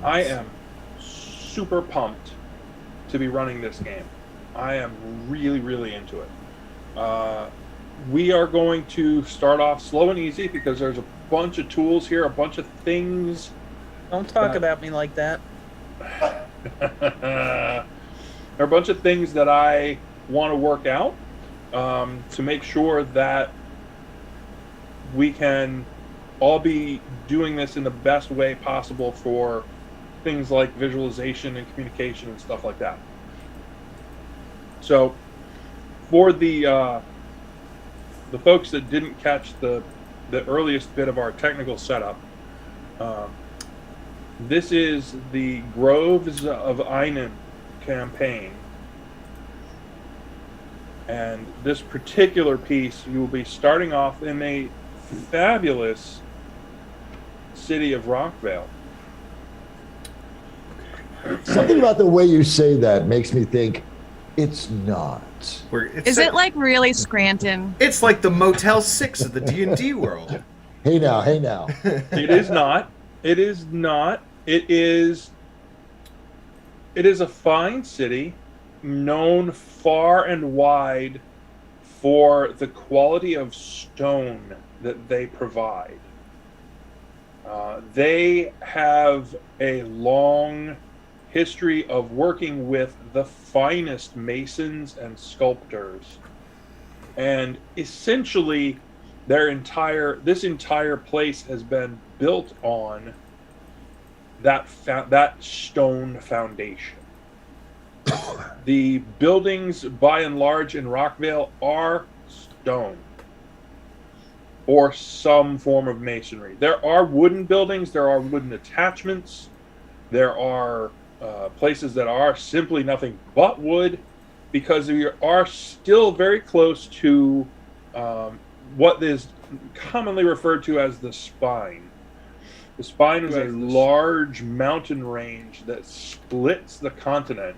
I am super pumped to be running this game. I am really, really into it. Uh, we are going to start off slow and easy because there's a bunch of tools here, a bunch of things Don't talk that about me like that. there are a bunch of things that I want to work out to make sure that we can all be doing this in the best way possible for things like visualization and communication and stuff like that. So, for the folks that didn't catch the earliest bit of our technical setup, um, this is the Groves of Inan campaign. And this particular piece, you will be starting off in a fabulous city of Rockvale. Something about the way you say that makes me think it's not. Is it like really Scranton? It's like the Motel 6 of the D&D world. Hey now, hey now. It is not. It is not. It is a fine city known far and wide for the quality of stone that they provide. They have a long history of working with the finest masons and sculptors, and essentially this entire place has been built on that stone foundation. The buildings, by and large, in Rockvale are stone or some form of masonry. There are wooden buildings, there are wooden attachments, there are places that are simply nothing but wood, because we are still very close to what is commonly referred to as the Spine. The Spine is a large mountain range that splits the continent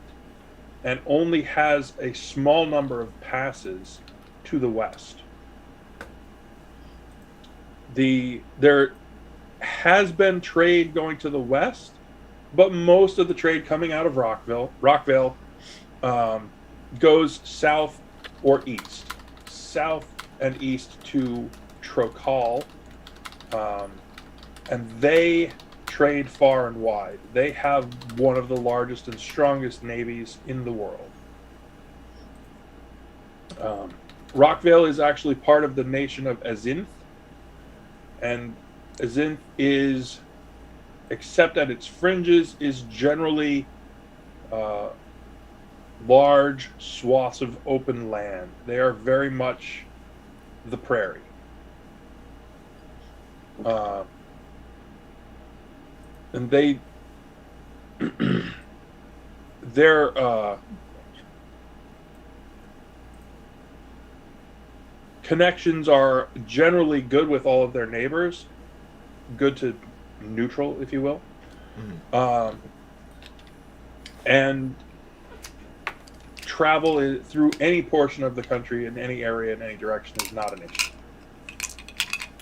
and only has a small number of passes to the west. There has been trade going to the west, but most of the trade coming out of Rockvale goes south or east. South and east to Trocall, and they trade far and wide. They have one of the largest and strongest navies in the world. Rockvale is actually part of the nation of Azinth, and Azinth is, except at its fringes, is generally large swaths of open land. They are very much the prairie. And their connections are generally good with all of their neighbors, good to neutral, if you will. And travel through any portion of the country in any area in any direction is not an issue.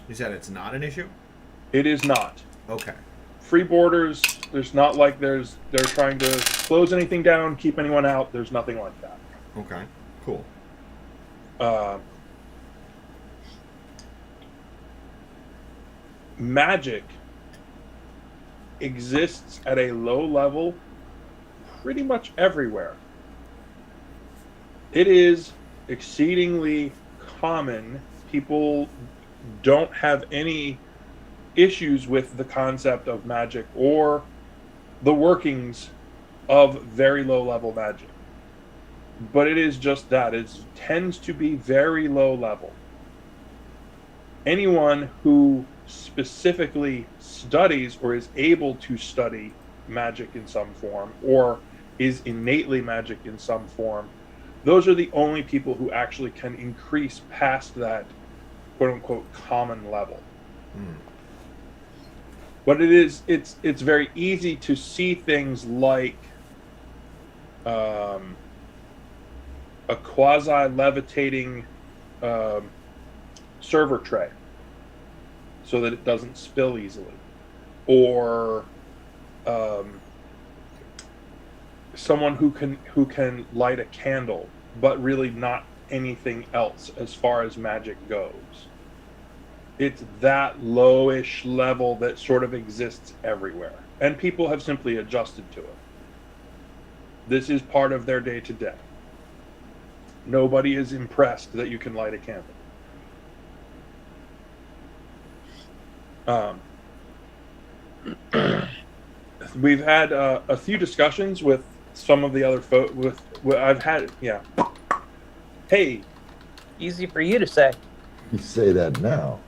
You said it's not an issue? It is not. Okay. Free borders. There's not like they're trying to close anything down, keep anyone out. There's nothing like that. Okay. Cool. Magic exists at a low level pretty much everywhere. It is exceedingly common. People don't have any issues with the concept of magic or the workings of very low level magic. But it is just that. It tends to be very low level. Anyone who specifically studies or is able to study magic in some form or is innately magic in some form, those are the only people who actually can increase past that quote unquote common level. But it's very easy to see things like a quasi-levitating server tray so that it doesn't spill easily, or someone who can light a candle, but really not anything else as far as magic goes. It's that lowish level that sort of exists everywhere, and people have simply adjusted to it. This is part of their day to day. Nobody is impressed that you can light a candle. We've had a few discussions with some of the other folks. I've had, yeah. Hey, Easy for you to say. You say that now.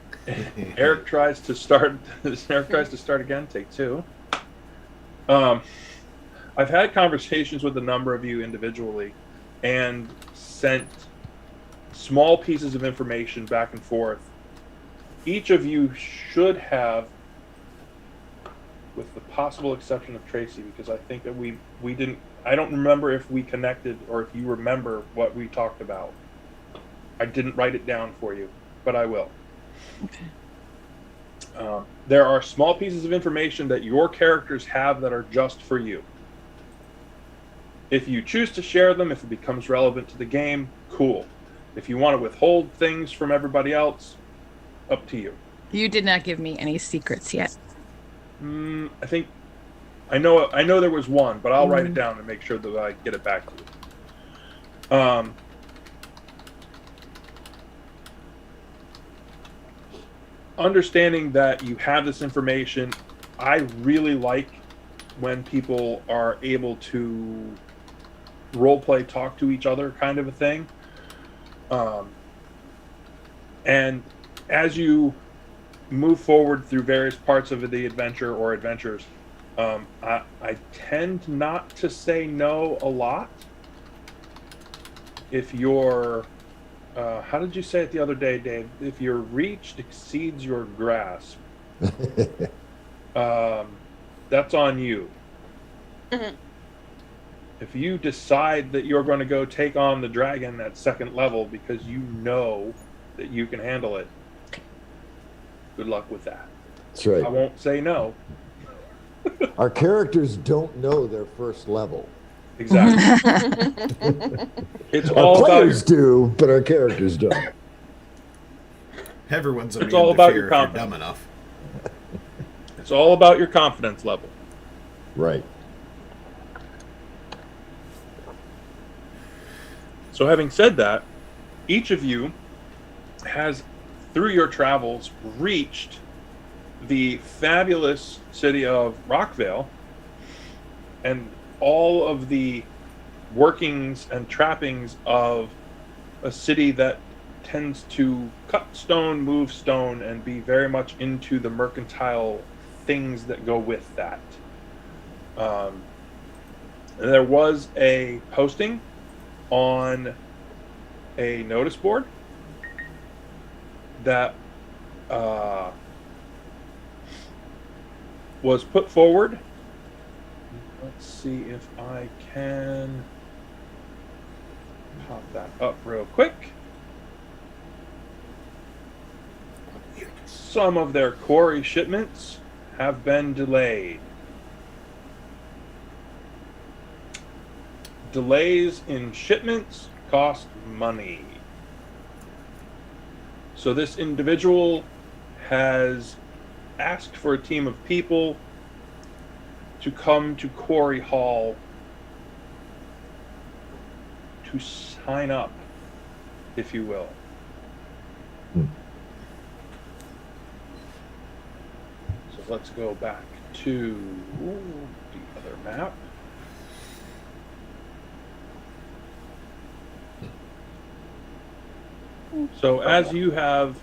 Eric tries to start. Eric tries to start again. Take two. I've had conversations with a number of you individually, and sent small pieces of information back and forth. Each of you should have, with the possible exception of Tracy, because I think that we didn't. I don't remember if we connected or if you remember what we talked about. I didn't write it down for you, but I will. Okay. There are small pieces of information that your characters have that are just for you. If you choose to share them, if it becomes relevant to the game, cool. If you want to withhold things from everybody else, up to you. You did not give me any secrets yet. I think I know there was one, but I'll write it down and make sure that I get it back to you. Understanding that you have this information, I really like when people are able to roleplay, talk to each other, kind of a thing. And as you move forward through various parts of the adventure or adventures, I tend not to say no a lot. If you're, how did you say it the other day, Dave? If your reach exceeds your grasp, that's on you. Mm-hmm. If you decide that you're going to go take on the dragon at second level because you know that you can handle it, good luck with that. That's right. I won't say no. Our characters don't know their first level. Exactly. It's Our all players about do, but our characters don't. Everyone's immune all to about fear your if you're confidence. dumb enough. It's all about your confidence level. Right. So having said that, each of you has, through your travels, reached the fabulous city of Rockvale, and all of the workings and trappings of a city that tends to cut stone, move stone, and be very much into the mercantile things that go with that. There was a posting on a notice board that was put forward. Let's see if I can pop that up real quick. Some of their quarry shipments have been delayed. Delays in shipments cost money. So this individual has asked for a team of people to come to Quarry Hall to sign up, if you will. So let's go back to the other map. So as you have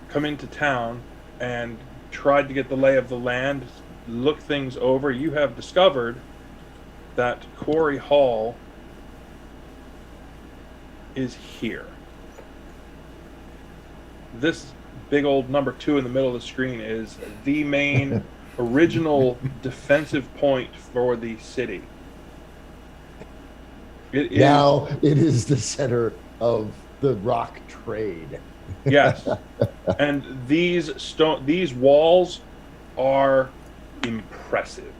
come into town and tried to get the lay of the land, look things over, you have discovered that Quarry Hall is here. This big old number 2 in the middle of the screen is the main original defensive point for the city. Now it is the center of the rock trade. Yes. And these walls are impressive.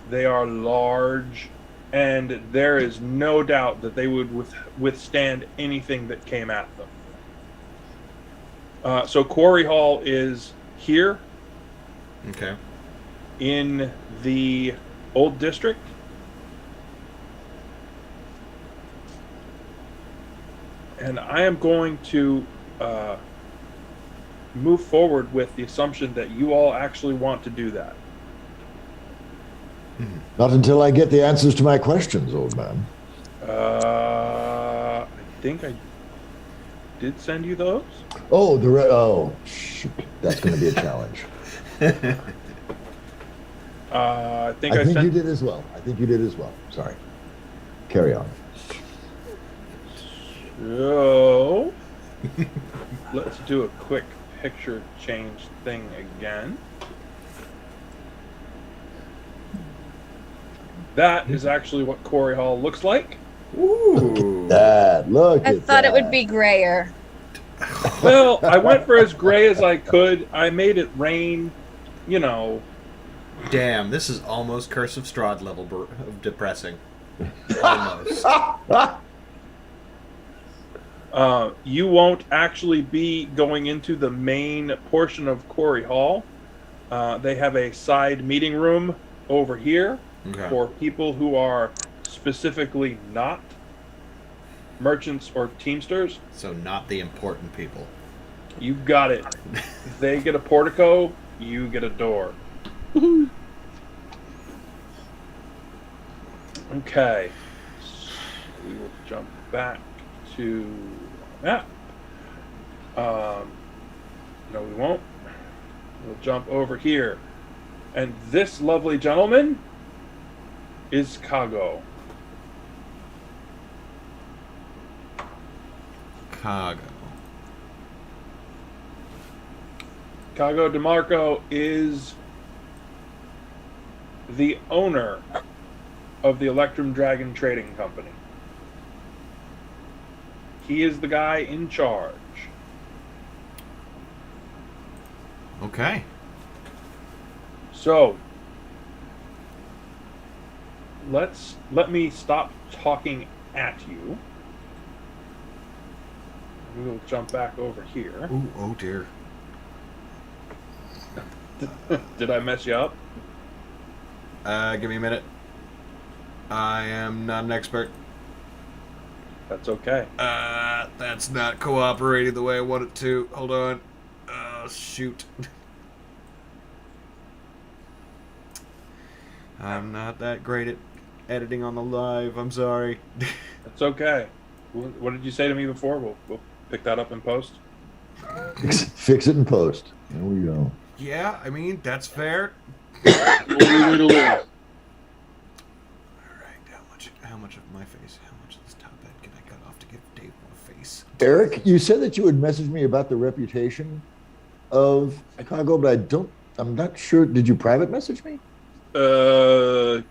They are large, and there is no doubt that they would withstand anything that came at them. So Quarry Hall is here Okay. in the old district. And I am going to move forward with the assumption that you all actually want to do that. Not until I get the answers to my questions, old man. I think I did send you those. Oh, oh, shoot. That's going to be a challenge. I think I think sent you did as well. Sorry. Carry on. So let's do a quick picture change thing again. That is actually what Quarry Hall looks like. Ooh. Look I at thought it that. would be grayer. Well, I went for as gray as I could. I made it rain, you know. Damn, this is almost Curse of Strahd level of depressing. Almost. You won't actually be going into the main portion of Quarry Hall. They have a side meeting room over here for people who are specifically not merchants or teamsters. So not the important people. You got it. They get a portico, you get a door. Okay. So we will jump back to map. No, we won't. We'll jump over here. And this lovely gentleman is Kago. Kago. Kago DeMarco is the owner of the Electrum Dragon Trading Company. He is the guy in charge. Okay. So, let me stop talking at you. We'll jump back over here. Ooh, oh dear. Did I mess you up? Give me a minute. I am not an expert. That's okay. That's not cooperating the way I want it to. Hold on. Oh, shoot. I'm not that great at editing on the live. I'm sorry. That's okay. What did you say to me before? We'll pick that up in post. Fix it in post. There we go. Yeah, I mean, that's fair. We'll leave it alone. Alright, how much of my face, how much of this top head can I cut off to give Dave more face? Eric, you said that you would message me about the reputation of Chicago, but I'm not sure. Did you private message me? I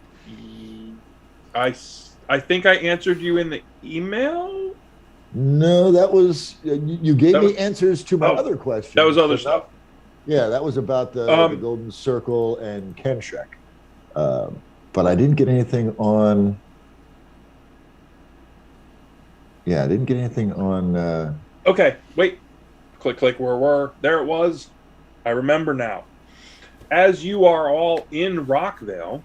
think I answered you in the email. No, that was you gave me answers to my other questions. That was other stuff. Yeah, that was about the Golden Circle and Kenshek. But I didn't get anything on. Yeah, I didn't get anything on. Okay, wait. Click, where there it was. I remember now. As you are all in Rockvale,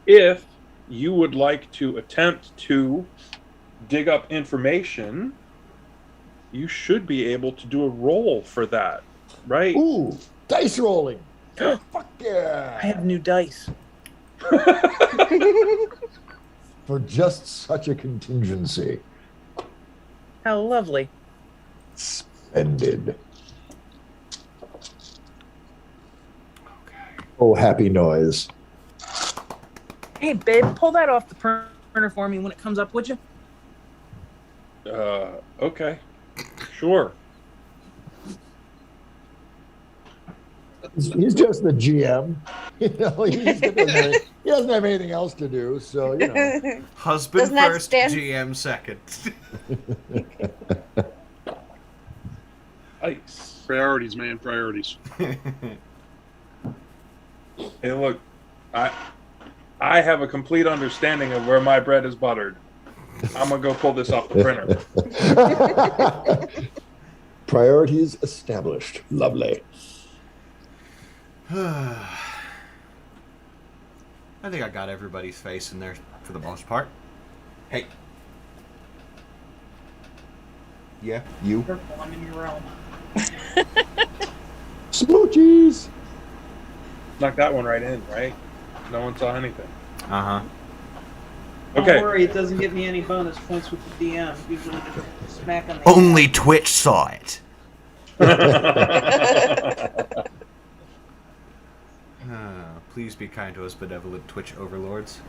if you would like to attempt to dig up information, you should be able to do a roll for that, right? Ooh, dice rolling. Fuck yeah. I have new dice. For just such a contingency. How lovely. Splendid. Oh, happy noise. Hey, babe, pull that off the printer for me when it comes up, would you? Okay. Sure. He's just the GM. You know, he doesn't have anything else to do, so, you know. Husband Doesn't that first, stand- GM second. Nice. Priorities, man, priorities. Hey, look, I have a complete understanding of where my bread is buttered. I'm gonna go pull this off the printer. Priorities established. Lovely. I think I got everybody's face in there for the most part. Hey. Yeah, you. Careful, I'm in your realm. Smoochies. Knock that one right in, right? No one saw anything. Uh-huh. Okay. Don't worry, it doesn't give me any bonus points with the DM. Usually just smack on the Only Twitch saw it. Please be kind to us, benevolent Twitch overlords.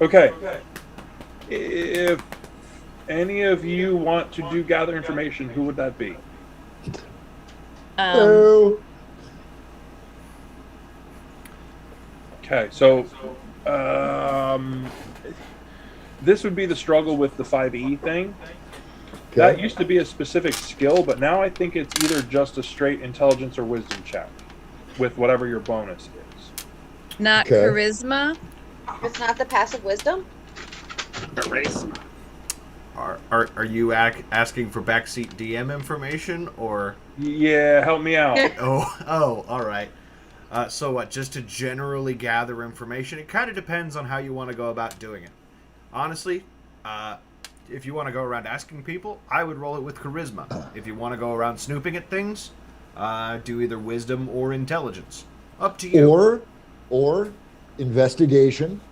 Okay. If any of you want to do gather information, who would that be? Hello. Okay, so this would be the struggle with the 5e thing. That used to be a specific skill, but now I think it's either just a straight intelligence or wisdom check with whatever your bonus is. Not Okay. charisma. It's not the passive wisdom? Are you asking for backseat DM information, or? Yeah, help me out. Oh, all right. So what? Just to generally gather information? It kind of depends on how you want to go about doing it. Honestly, if you want to go around asking people, I would roll it with charisma. If you want to go around snooping at things, do either wisdom or intelligence. Up to you. Or investigation.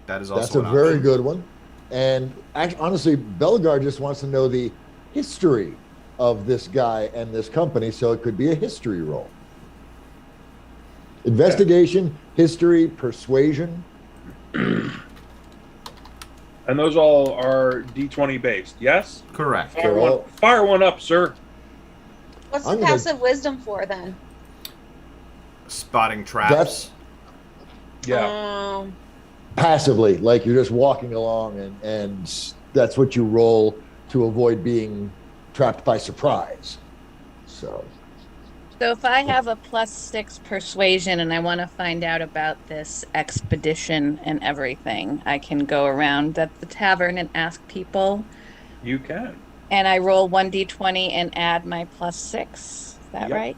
That is also That's a an very option. good one. And honestly, Belgar just wants to know the history of this guy and this company, so it could be a history roll. Investigation, history, persuasion. And those all are d20 based, yes? Correct. Fire one up, sir. What's I'm the gonna- passive wisdom for then? Spotting traps. Yeah. Passively, like you're just walking along, and that's what you roll to avoid being trapped by surprise. So if I have a +6 persuasion and I want to find out about this expedition and everything, I can go around at the tavern and ask people. You can. And I roll 1d20 and add my +6. Is that Yep. right?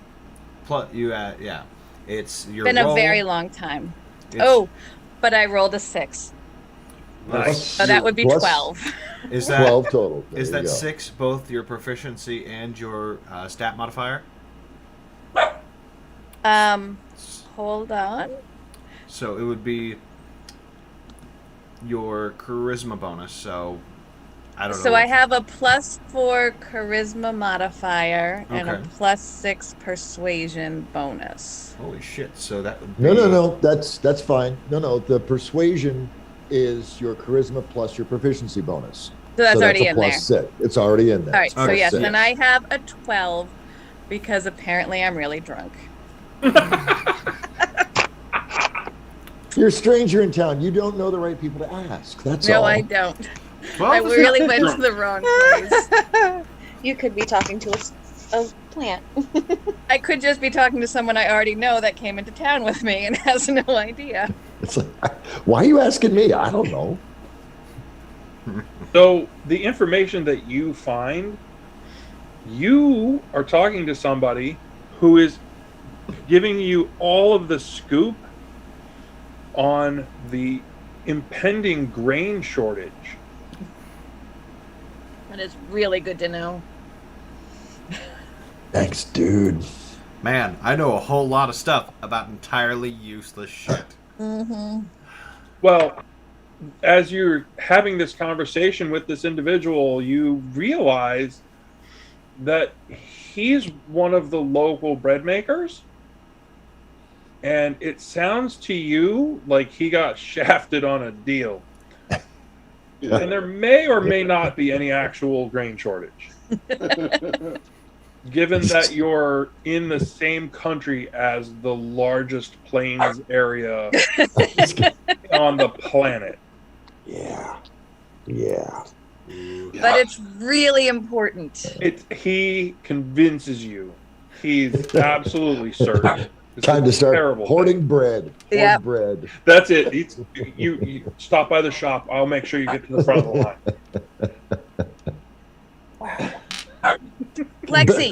Plus, yeah. It's your Been roll. a very long time. It's- But I rolled a 6. Nice. So that would be Plus 12. Is that 12 total. There is you that go. 6 both your proficiency and your stat modifier? Hold on. So it would be your charisma bonus. So I don't know. So I have a +4 charisma modifier and a Okay. +6 persuasion bonus. Holy shit! So that would be No. That's fine. No. The persuasion is your charisma plus your proficiency bonus. So that's already a in there. +6. It's already in there. All right, so Okay, yes, Six. then I have a 12 because apparently I'm really drunk. You're a stranger in town. You don't know the right people to ask. That's No, all. I don't. Well, I really went to the wrong place. You could be talking to a plant. I could just be talking to someone I already know that came into town with me and has no idea. It's like, why are you asking me? I don't know. So the information that you find, you are talking to somebody who is giving you all of the scoop on the impending grain shortage. That is really good to know. Thanks, dude. Man, I know a whole lot of stuff about entirely useless shit. Mm-hmm. Well, as you're having this conversation with this individual, you realize that he's one of the local bread makers. And it sounds to you like he got shafted on a deal. And there may or may not be any actual grain shortage. Given that you're in the same country as the largest plains area on the planet. Yeah. But it's really important. He convinces you. He's absolutely certain. It's Time a to start terrible hoarding thing. bread. Hoard Yep. bread. That's it. You stop by the shop. I'll make sure you get to the front of the line. Lexi.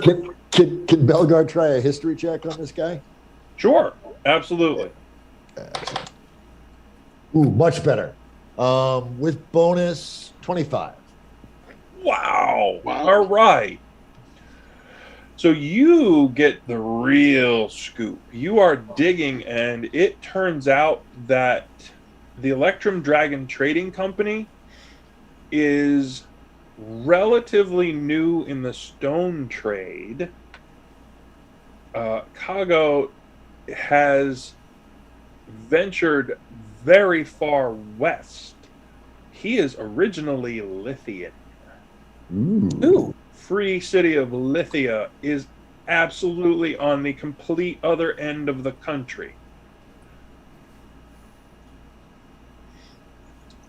Can Belgar try a history check on this guy? Sure, absolutely. Ooh, much better. With bonus 25. Wow. All right. So you get the real scoop. You are digging, and it turns out that the Electrum Dragon Trading Company is relatively new in the stone trade. Kago has ventured very far west. He is originally Lithian. Ooh. Free city of Lithia is absolutely on the complete other end of the country.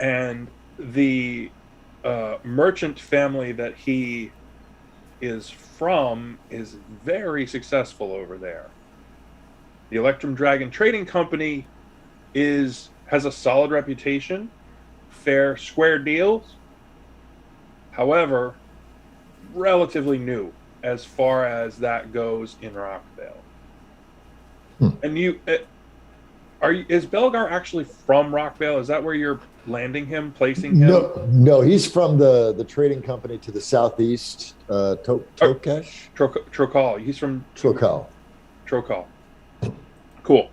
And the merchant family that he is from is very successful over there. The Electrum Dragon Trading Company has a solid reputation, fair, square deals. However, relatively new as far as that goes in Rockvale. And is Belgar actually from Rockvale? Is that where you're landing him, placing him? No, he's from the trading company to the southeast, Tokesh? Trokal. He's from Trokal. Trokal. Cool.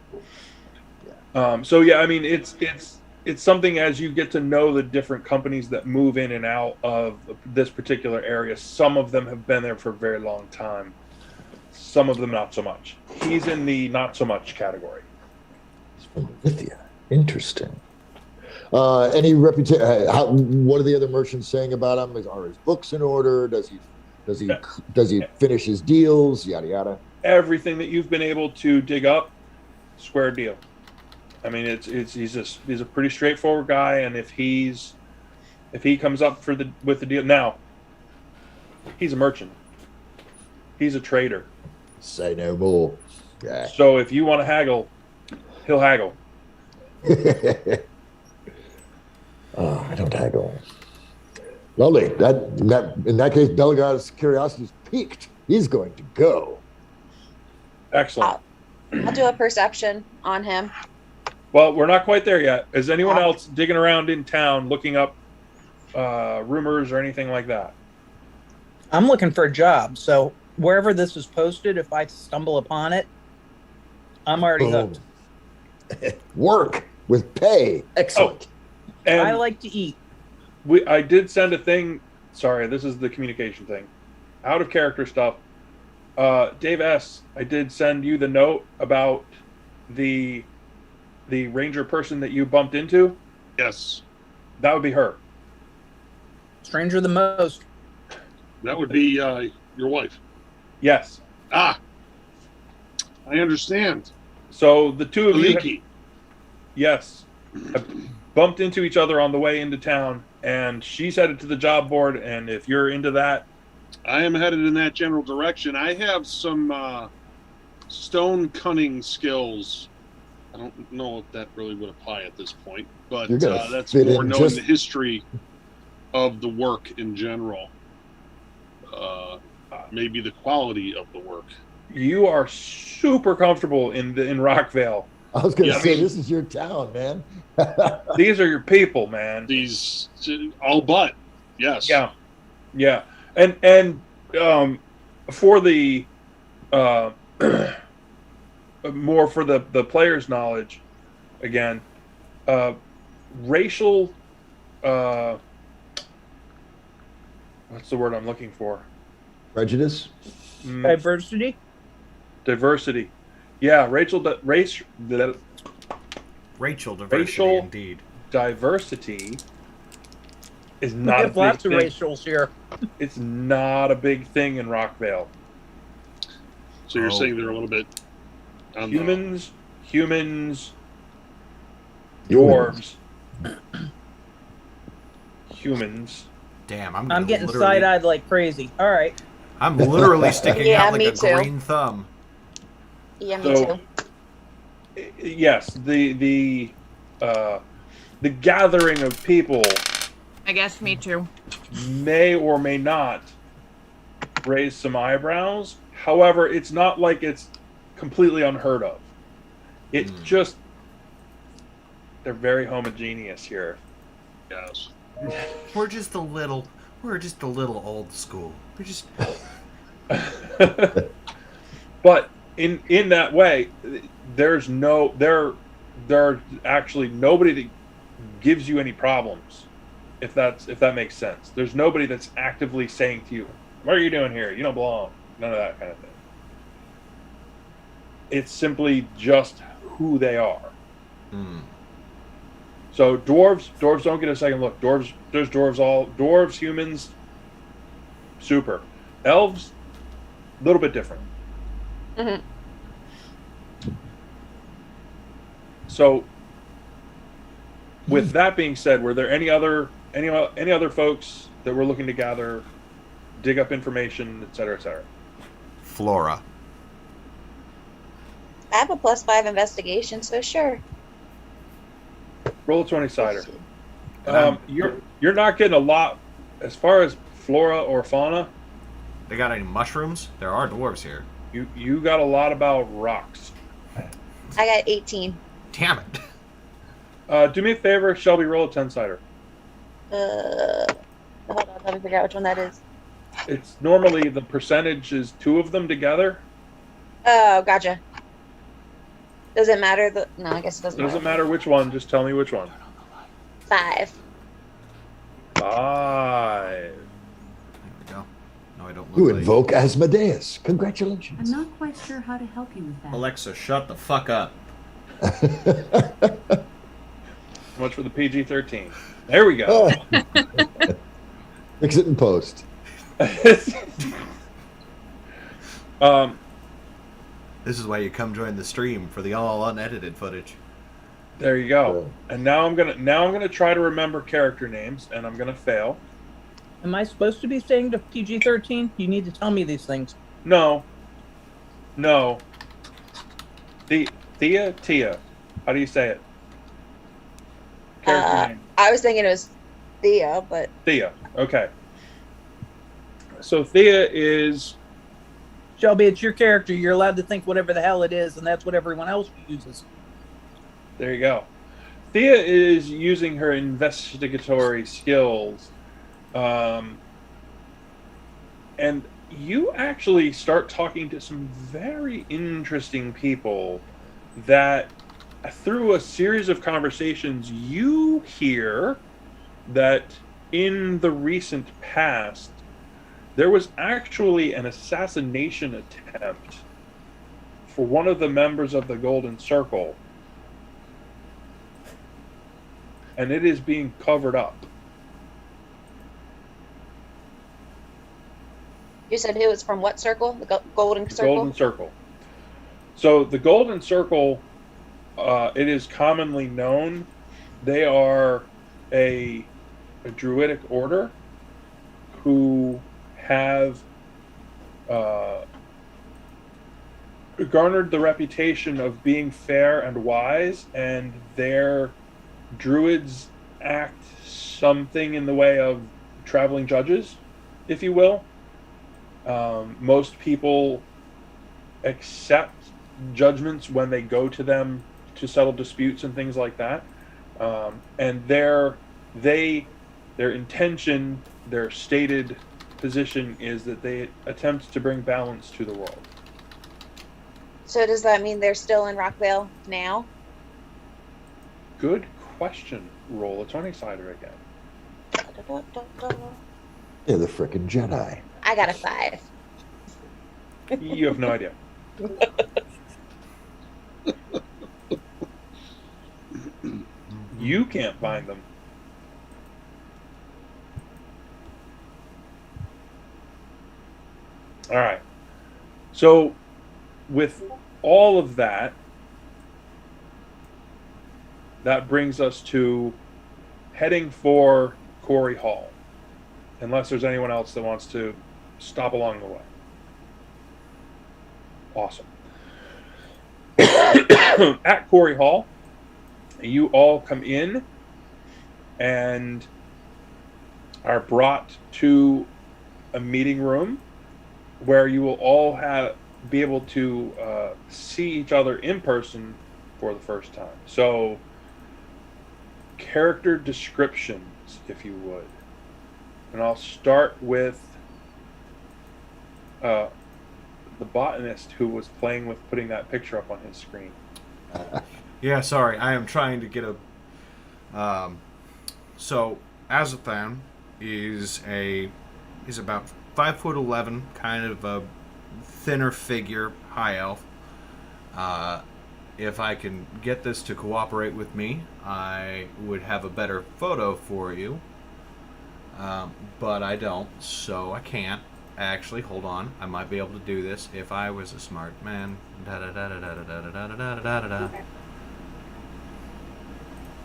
So yeah, I mean, it's something as you get to know the different companies that move in and out of this particular area. Some of them have been there for a very long time. Some of them not so much. He's in the not so much category. He's from Lithia. Interesting. Any reputation? What are the other merchants saying about him? Are his books in order? Does he finish his deals? Yada yada. Everything that you've been able to dig up, square deal. I mean, he's a pretty straightforward guy, and if he comes up with the deal now, he's a merchant. He's a trader. Say no more. Yeah. So if you want to haggle, he'll haggle. Oh, I don't haggle. Lovely. In that case, Belgar's curiosity is piqued. He's going to go. Excellent. I'll do a perception on him. Well, we're not quite there yet. Is anyone else digging around in town looking up rumors or anything like that? I'm looking for a job, so wherever this is posted, if I stumble upon it, I'm already hooked. Work with pay. Excellent. And I like to eat. I did send a thing. Sorry, this is the communication thing. Out of character stuff. Dave S., I did send you the note about the ranger person that you bumped into. Yes. That would be her. Stranger than most. That would be your wife. Yes. Ah. I understand. So the two of you Aliki. yes, have bumped into each other on the way into town, and she's headed to the job board, and if you're into that, I am headed in that general direction. I have some stone cunning skills. I don't know if that really would apply at this point, but that's more knowing the history of the work in general. Maybe the quality of the work. you are super comfortable in Rockvale. I was going to say, this is your town, man. These are your people, man. These all but yes. Yeah. And for the more for the player's knowledge, again, racial what's the word I'm looking for? Prejudice? Diversity? Diversity. Yeah, Racial diversity, Racial- indeed. diversity is We not a have big lots of thing. racials here. It's not a big thing in Rockvale. So you're saying they're a little bit on Humans, dwarves, humans. Damn, I'm getting side-eyed like crazy. All right. I'm literally sticking Yeah, out like me a too. green thumb. Yeah, me So too. yes, the gathering of people I guess me too. may or may not raise some eyebrows. However, it's not like it's completely unheard of. It's just they're very homogeneous here. Yes. We're just a little old school. We're just. But in that way, there's actually nobody that gives you any problems. If that makes sense. There's nobody that's actively saying to you, "What are you doing here? You don't belong." None of that kind of thing. It's simply just who they are. So dwarves don't get a second look. There's dwarves, humans, super. Elves, a little bit different. Mm-hmm. So, with that being said, were there any other folks that were looking to gather, dig up information, et cetera, et cetera? Flora. I have a +5 investigation, so sure. Roll a 20-sider. You're not getting a lot as far as flora or fauna. They got any mushrooms? There are dwarves here. You got a lot about rocks. I got 18. Damn it. Do me a favor, Shelby. Roll a 10-sider. Hold on, let me figure out which one that is. It's normally the percentage is 2 of them together. Oh, gotcha. Does it matter? No, I guess it doesn't. Doesn't matter which one. Just tell me which one. 5. 5. There we go. No, I don't look You like... invoke Asmodeus. Congratulations. I'm not quite sure how to help you with that. Alexa, shut the fuck up. So much for the PG-13. There we go. Fix it in post. This is why you come join the stream for the all unedited footage. There you go. And now I'm gonna try to remember character names, and I'm gonna fail. Am I supposed to be saying to PG-13? You need to tell me these things. No. Tia. How do you say it? Character name. I was thinking it was Thea, but Thea. Okay. So Thea is. Shelby, it's your character. You're allowed to think whatever the hell it is, and that's what everyone else uses. There you go. Thea is using her investigatory skills. And you actually start talking to some very interesting people that through a series of conversations you hear that in the recent past there was actually an assassination attempt for one of the members of the Golden Circle, and it is being covered up. you said who was from what circle? The Golden Circle? Golden Circle. So the Golden Circle, it is commonly known, they are a druidic order who have garnered the reputation of being fair and wise, and their druids act something in the way of traveling judges, if you will. Most people accept judgments when they go to them to settle disputes and things like that. And their intention, their stated position is that they attempt to bring balance to the world. So does that mean they're still in Rockvale now? Good question. Roll a 20-sider again. They're the frickin' Jedi. I got a 5. You have no idea. You can't find them. All right. So, with all of that, that brings us to heading for Quarry Hall. Unless there's anyone else that wants to stop along the way. Awesome. at Quarry Hall. You all come in and are brought to a meeting room where you will all be able to see each other in person for the first time. So, character descriptions, if you would. And I'll start with the botanist who was playing with putting that picture up on his screen. Yeah, sorry. I am trying to get a... So, Azathan is about 5'11", kind of a thinner figure, high elf. If I can get this to cooperate with me, I would have a better photo for you. But I don't, so I can't. Actually, hold on. I might be able to do this if I was a smart man.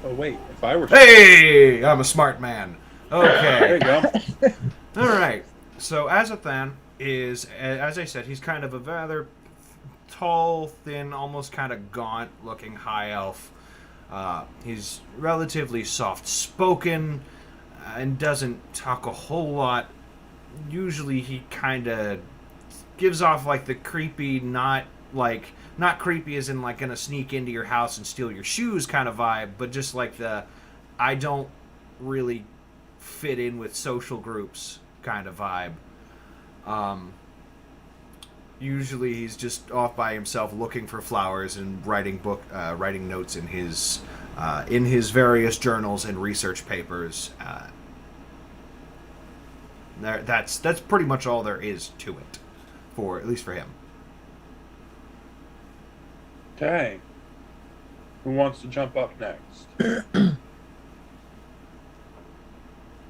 Oh wait, if I were... Hey! I'm a smart man. Okay. There you go. Alright. So, Azathan is, as I said, he's kind of a rather tall, thin, almost kind of gaunt-looking high elf. He's relatively soft-spoken and doesn't talk a whole lot. Usually he kind of gives off like the creepy, not creepy as in like gonna sneak into your house and steal your shoes kind of vibe, but just like the I don't really fit in with social groups kind of vibe. Usually he's just off by himself looking for flowers and writing notes in his various journals and research papers. That's pretty much all there is to it, at least for him. Okay. Who wants to jump up next?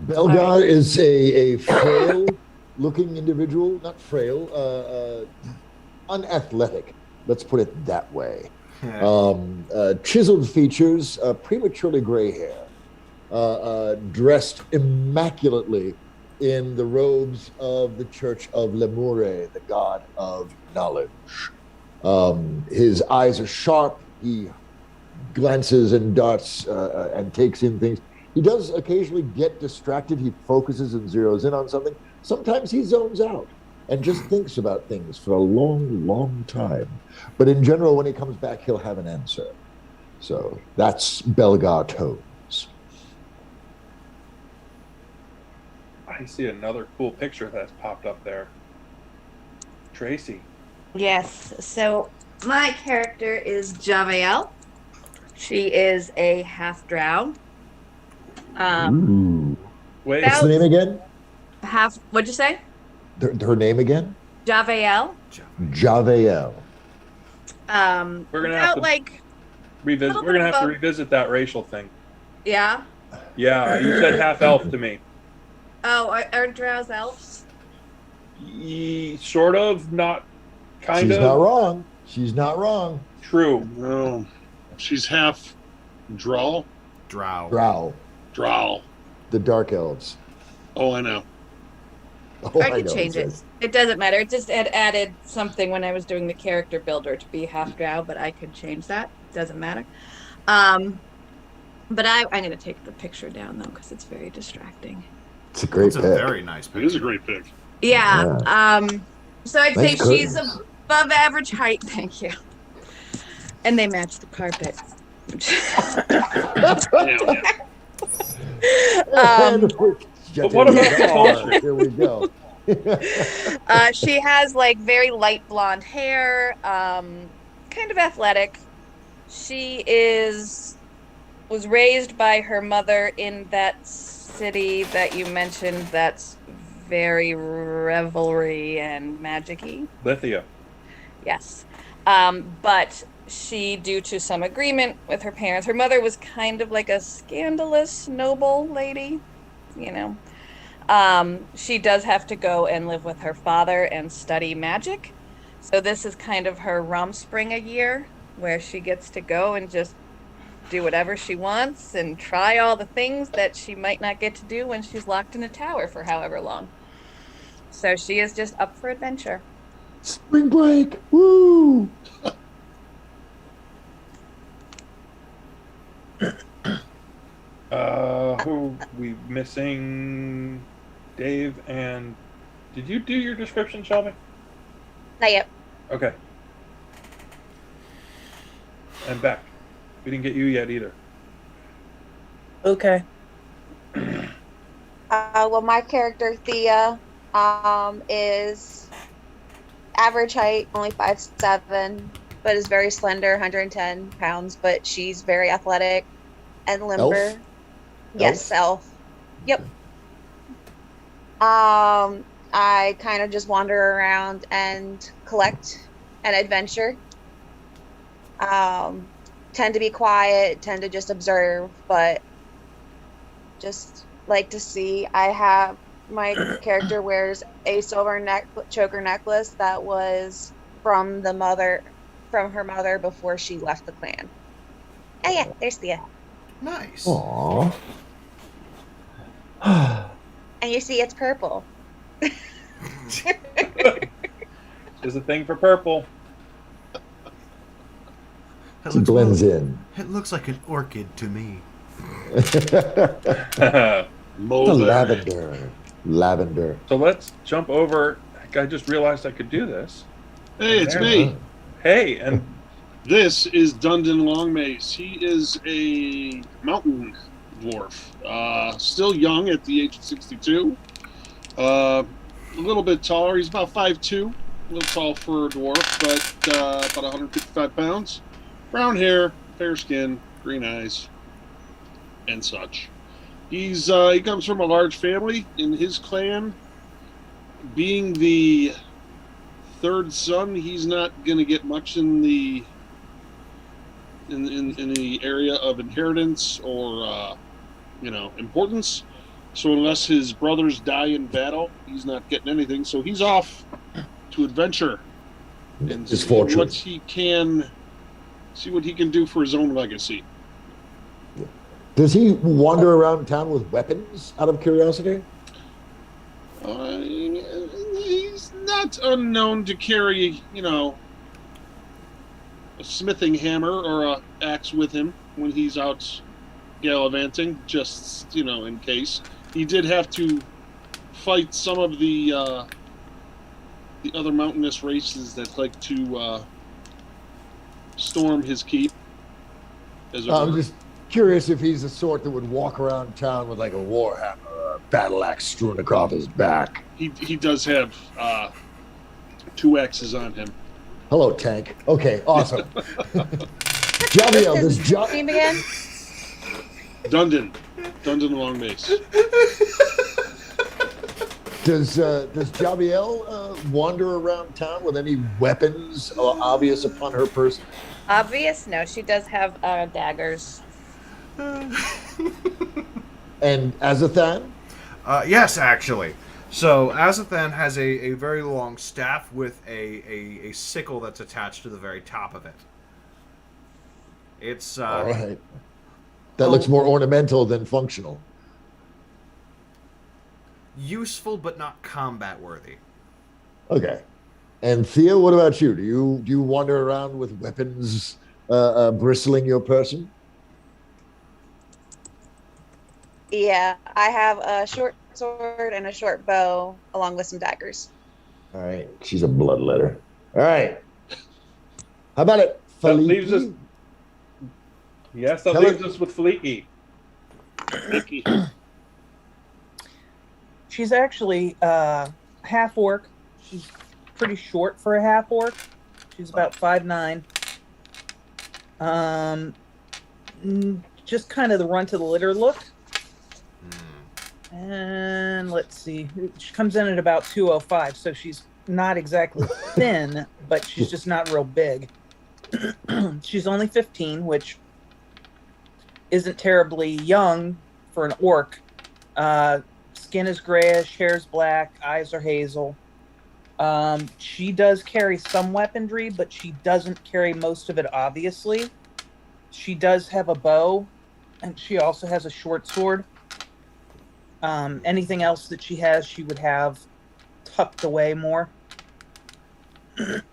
Belgar is a frail-looking individual, not frail, unathletic. Let's put it that way. Chiseled features, prematurely gray hair, dressed immaculately in the robes of the Church of Lemure, the god of knowledge. His eyes are sharp. He glances and darts and takes in things. He does occasionally get distracted. He focuses and zeroes in on something. Sometimes he zones out and just thinks about things for a long, long time. But in general, when he comes back, he'll have an answer. So that's Belgar Tones. I see another cool picture that's popped up there. Tracy. Yes, so my character is Javael. She is a half-drow. Wait, what's the name again? What'd you say? Her name again? Javael. Javael. We're gonna have to revisit. We're gonna have to revisit that racial thing. Yeah. Yeah, you said half elf to me. Oh, are drows elves? Sort of, not kind of. She's not wrong. She's not wrong. True. No, she's half drow. Drow. The dark elves. Oh, I know. Oh, I could change it. It doesn't matter. It just added something when I was doing the character builder to be half drow, but I could change that. Doesn't matter. But I'm going to take the picture down though because it's very distracting. It's a great pick. A very nice pick. It is a great pick. Yeah. So I'd say Nice she's curtains. above average height. Thank you. And they match the carpet. But what about the culture? Here we go. She has like very light blonde hair, kind of athletic. She was raised by her mother in that city that you mentioned that's very revelry and magic-y. Lithia. Yes. But she, due to some agreement with her parents, her mother was kind of like a scandalous noble lady, you know. She does have to go and live with her father and study magic. So this is kind of her Rumspringa a year where she gets to go and just do whatever she wants and try all the things that she might not get to do when she's locked in a tower for however long. So she is just up for adventure. Spring break. Woo! we missing Dave and... Did you do your description, Shelby? Not yet. Okay. And Beck. We didn't get you yet either. Okay. Well, my character Thea is average height, only 5'7", but is very slender, 110 pounds. But she's very athletic and limber. Elf? Yes, elf. Yep. I kind of just wander around and collect and adventure. Tend to be quiet, tend to just observe, but just like to see. I have my character wears a silver choker necklace that was from her mother before she left the clan. Oh yeah, there's Thea. Nice. Aww. And you see it's purple. There's a thing for purple. It blends in. It looks like an orchid to me. Lavender. So let's jump over. I just realized I could do this. Hey, it's me. Hey, and This is Dundon Longmace. He is a mountain dwarf. Still young at the age of 62. A little bit taller. He's about 5'2". A little tall for a dwarf, but about 155 pounds. Brown hair, fair skin, green eyes, and such. He comes from a large family in his clan. Being the third son, he's not going to get much in the area of inheritance or importance. So unless his brothers die in battle, he's not getting anything. So he's off to adventure and His see fortune. what he can do for his own legacy. Does he wander around town with weapons, out of curiosity? He's not unknown to carry, a smithing hammer or a axe with him when he's out gallivanting, just, in case. He did have to fight some of the other mountainous races that like to storm his keep. I'm just curious if he's the sort that would walk around town with like a warhammer or a battle axe strewn across his back. He does have 2 axes on him. Hello, tank. Okay, awesome. Javiel, does Name again? Dundon Longmace. Does Javiel wander around town with any weapons obvious upon her person? Obvious? No, she does have daggers. And Azathan? Yes, actually. So Azathan has a very long staff with a sickle that's attached to the very top of it. It's all right. That looks more ornamental than functional. Useful, but not combat worthy. Okay. And Thea, what about you? Do you wander around with weapons bristling your person? Yeah, I have a short sword and a short bow, along with some daggers. All right. She's a bloodletter. All right. How about it, that Felipe? leaves us. Yes, that leaves us with Fleeky. She's actually half orc. She's pretty short for a half orc. She's about 5'9". Just kind of the runt of the litter look. And let's see. She comes in at about 205, so she's not exactly thin, but she's just not real big. She's only 15, which isn't terribly young for an orc. Skin is grayish, hair's black, eyes are hazel. She does carry some weaponry, but she doesn't carry most of it, obviously. She does have a bow, and she also has a short sword. Anything else that she has, she would have tucked away more.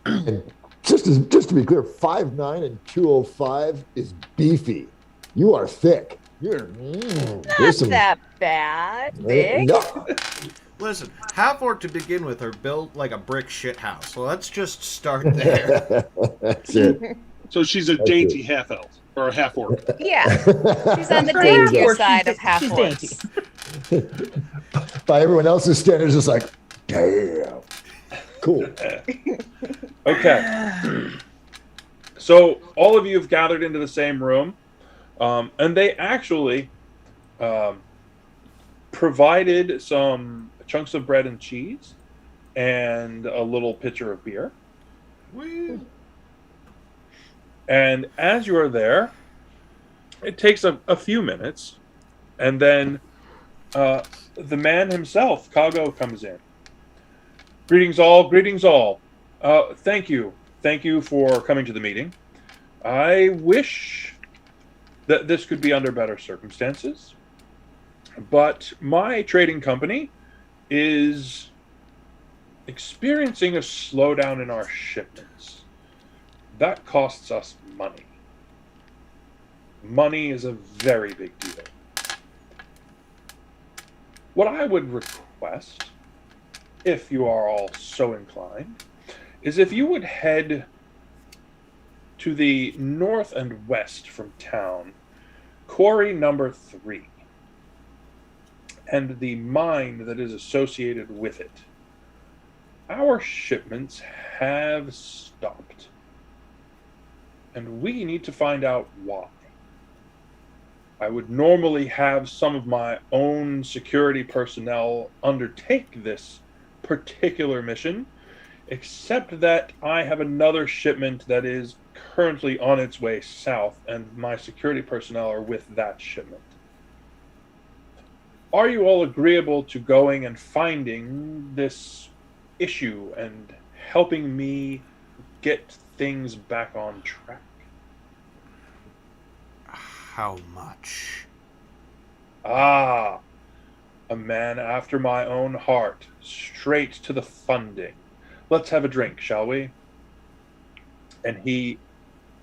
And just to be clear, 5'9" and 205 is beefy. You are thick. There's some, that bad. Big. no. Listen, half orc to begin with are built like a brick shit house. So let's just start there. That's it. So she's a dainty half elf or a half orc. Yeah, she's on the For half daintier orc, side she's of half she's orcs. By everyone else's standards, it's like, damn. Cool. Okay. So all of you have gathered into the same room, and they actually provided some chunks of bread and cheese and a little pitcher of beer. Whee! And as you are there, it takes a few minutes, and then the man himself, Kago, comes in. Greetings all, greetings all. Thank you for coming to the meeting. I wish that this could be under better circumstances, but my trading company is experiencing a slowdown in our shipments. That costs us money. Money is a very big deal. What I would request, if you are all so inclined, is if you would head to the north and west from town, quarry number 3, and the mine that is associated with it. Our shipments have stopped, and we need to find out why. I would normally have some of my own security personnel undertake this particular mission, except that I have another shipment that is currently on its way south, and my security personnel are with that shipment. Are you all agreeable to going and finding this issue and helping me get things back on track? How much? Ah, a man after my own heart, straight to the funding. Let's have a drink, shall we? And he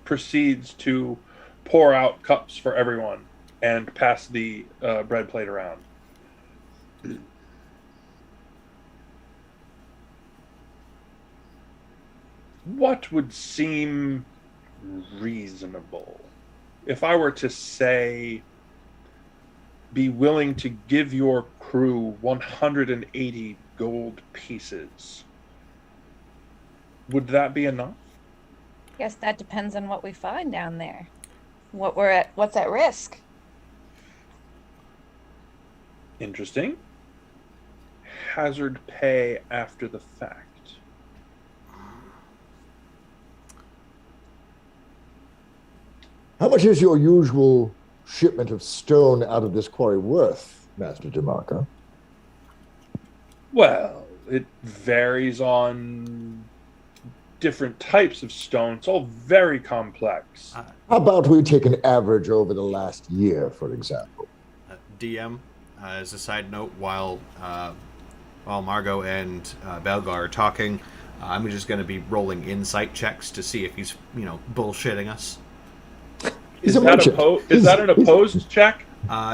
proceeds to pour out cups for everyone and pass the bread plate around. What would seem reasonable? If I were to say, be willing to give your crew 180 gold pieces, would that be enough? Guess that depends on what we find down there. What's at risk? Interesting. Hazard pay after the fact. How much is your usual shipment of stone out of this quarry worth, Master DeMarco? Well, it varies on different types of stone. It's all very complex. How about we take an average over the last year, for example? DM, as a side note, while Margot and Belgar are talking, I'm just going to be rolling insight checks to see if he's, bullshitting us. Is that an opposed check?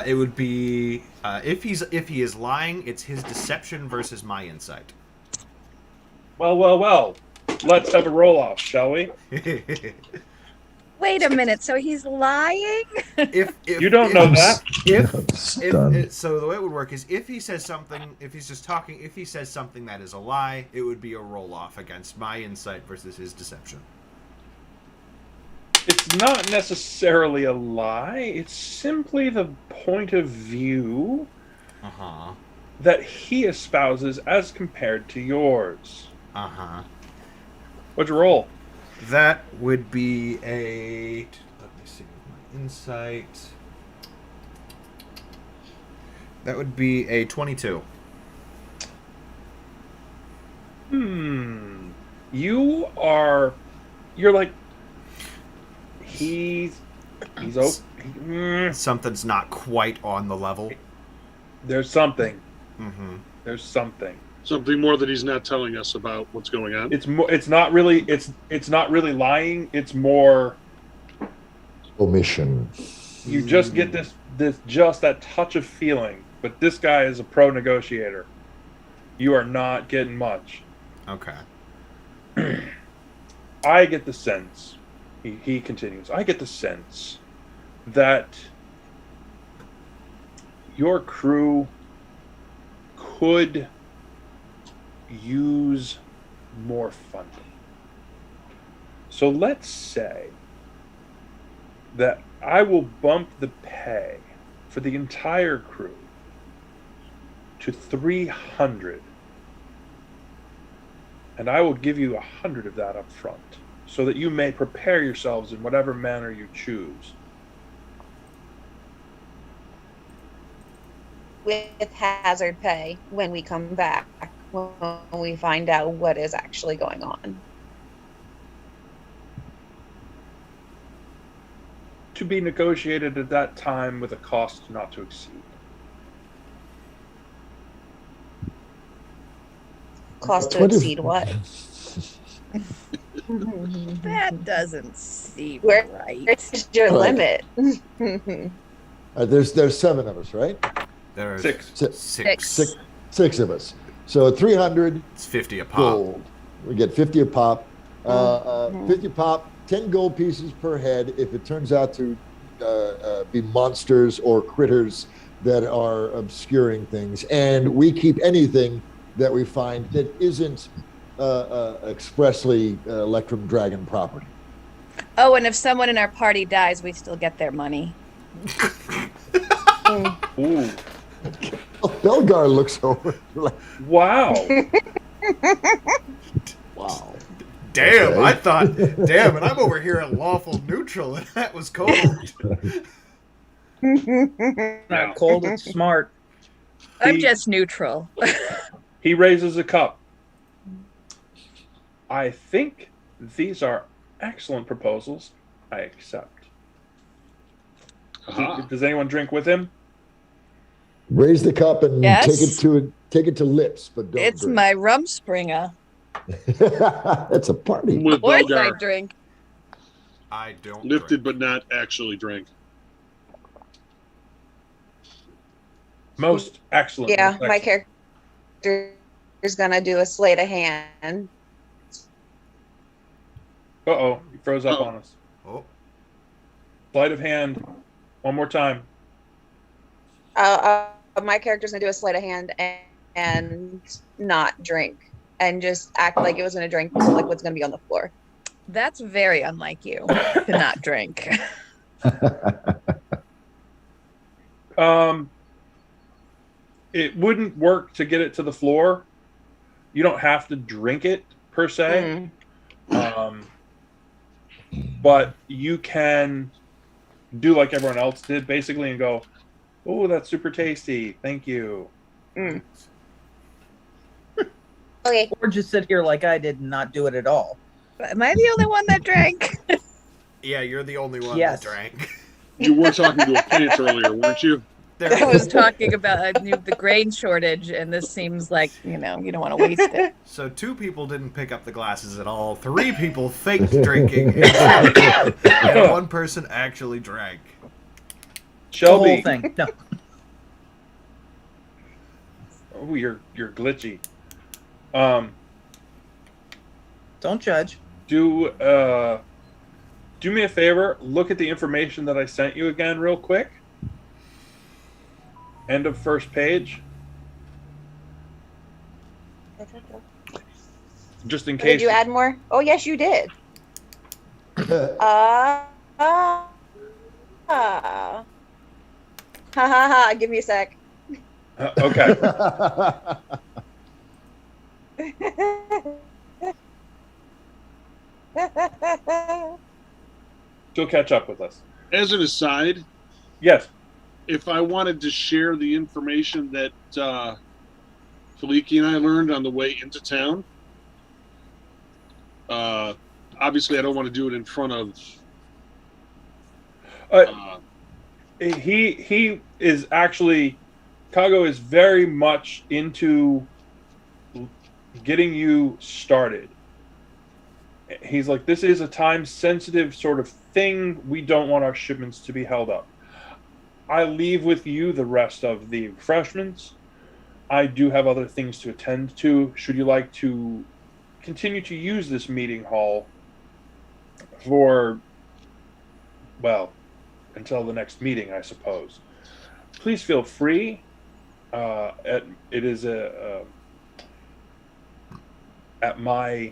It would be if he is lying, it's his deception versus my insight. Well. Let's have a roll off, shall we? Wait a minute. So he's lying? If you don't know that. So the way it would work is if he says something, if he's just talking, if he says something that is a lie, it would be a roll off against my insight versus his deception. It's not necessarily a lie. It's simply the point of view that he espouses as compared to yours. What'd you roll? That would be a... Let me see my insight. That would be a 22. You're like... He's Something's not quite on the level. There's something. There's something. Something more that he's not telling us about what's going on. It's not really lying. It's more omission. You just get this just that touch of feeling, but this guy is a pro negotiator. You are not getting much. Okay. I get the sense, he continues, I get the sense that your crew could use more funding. So let's say that I will bump the pay for the entire crew to 300, and I will give you 100 of that up front, so that you may prepare yourselves in whatever manner you choose. With hazard pay when we come back, when we find out what is actually going on. To be negotiated at that time with a cost not to exceed. Cost to exceed what? That doesn't seem Where's right. your Right. limit? There's 7 of us, right? There are Six. Six of us. So 300 It's 50 a pop. gold. We get 50 a pop. 50 a pop, 10 gold pieces per head if it turns out to be monsters or critters that are obscuring things. And we keep anything that we find that isn't expressly Electrum Dragon property. Oh, and if someone in our party dies, we still get their money. Ooh. Oh, Belgar looks over like, Wow. wow. Damn, Okay. I thought, damn, and I'm over here at lawful neutral, and that was cold. Not cold, it's smart. I'm He- just neutral. He raises a cup. I think these are excellent proposals. I accept. Aha. Does anyone drink with him? Raise the cup and Yes. take it to lips, but don't It's drink. my rum springer. It's a party. With Of course I Belgar, drink. I don't lifted drink. but not actually drank. Most excellent. Yeah, most my excellent. character is gonna do a sleight of hand. Uh-oh, he froze up Oh. on us. Oh, Sleight of hand. One more time. My character's gonna do a sleight of hand and not drink and just act like it was gonna drink, so like what's gonna be on the floor. That's very unlike you to not drink. It wouldn't work to get it to the floor. You don't have to drink it per se. But you can do like everyone else did, basically, and go, "Oh, that's super tasty. Thank you." Okay. Or just sit here like I did and not do it at all. Am I the only one that drank? yeah, you're the only one Yes. that drank. You were talking to a plant earlier, weren't you? I was talking about the grain shortage, and this seems like, you don't want to waste it. So 2 people didn't pick up the glasses at all. 3 people faked drinking, and 1 person actually drank. The whole Shelby, thing. No. oh, you're glitchy. Don't judge. Do me a favor. Look at the information that I sent you again, real quick. End of first page. Just in case. Did you add more? Oh yes, you did. Ha ha ha! Give me a sec. Okay. She'll catch up with us. As an aside, Yes. if I wanted to share the information that Feliki and I learned on the way into town, obviously I don't want to do it in front of. He is actually, Kago is very much into getting you started. He's like, this is a time sensitive sort of thing. We don't want our shipments to be held up. I leave with you the rest of the refreshments. I do have other things to attend to. Should you like to continue to use this meeting hall for, well, until the next meeting, I suppose, please feel free. It is at my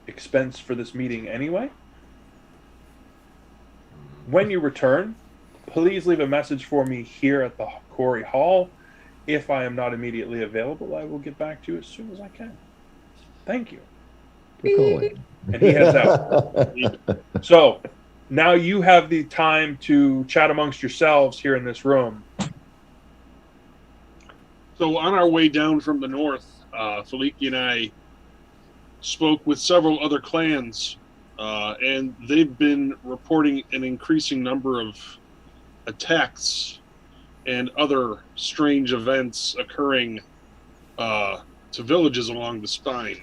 expense for this meeting anyway. When you return, please leave a message for me here at the Quarry Hall. If I am not immediately available, I will get back to you as soon as I can. Thank you. For calling. And he heads out. So now you have the time to chat amongst yourselves here in this room. So on our way down from the north, Feliki and I spoke with several other clans, and they've been reporting an increasing number of attacks and other strange events occurring to villages along the spine.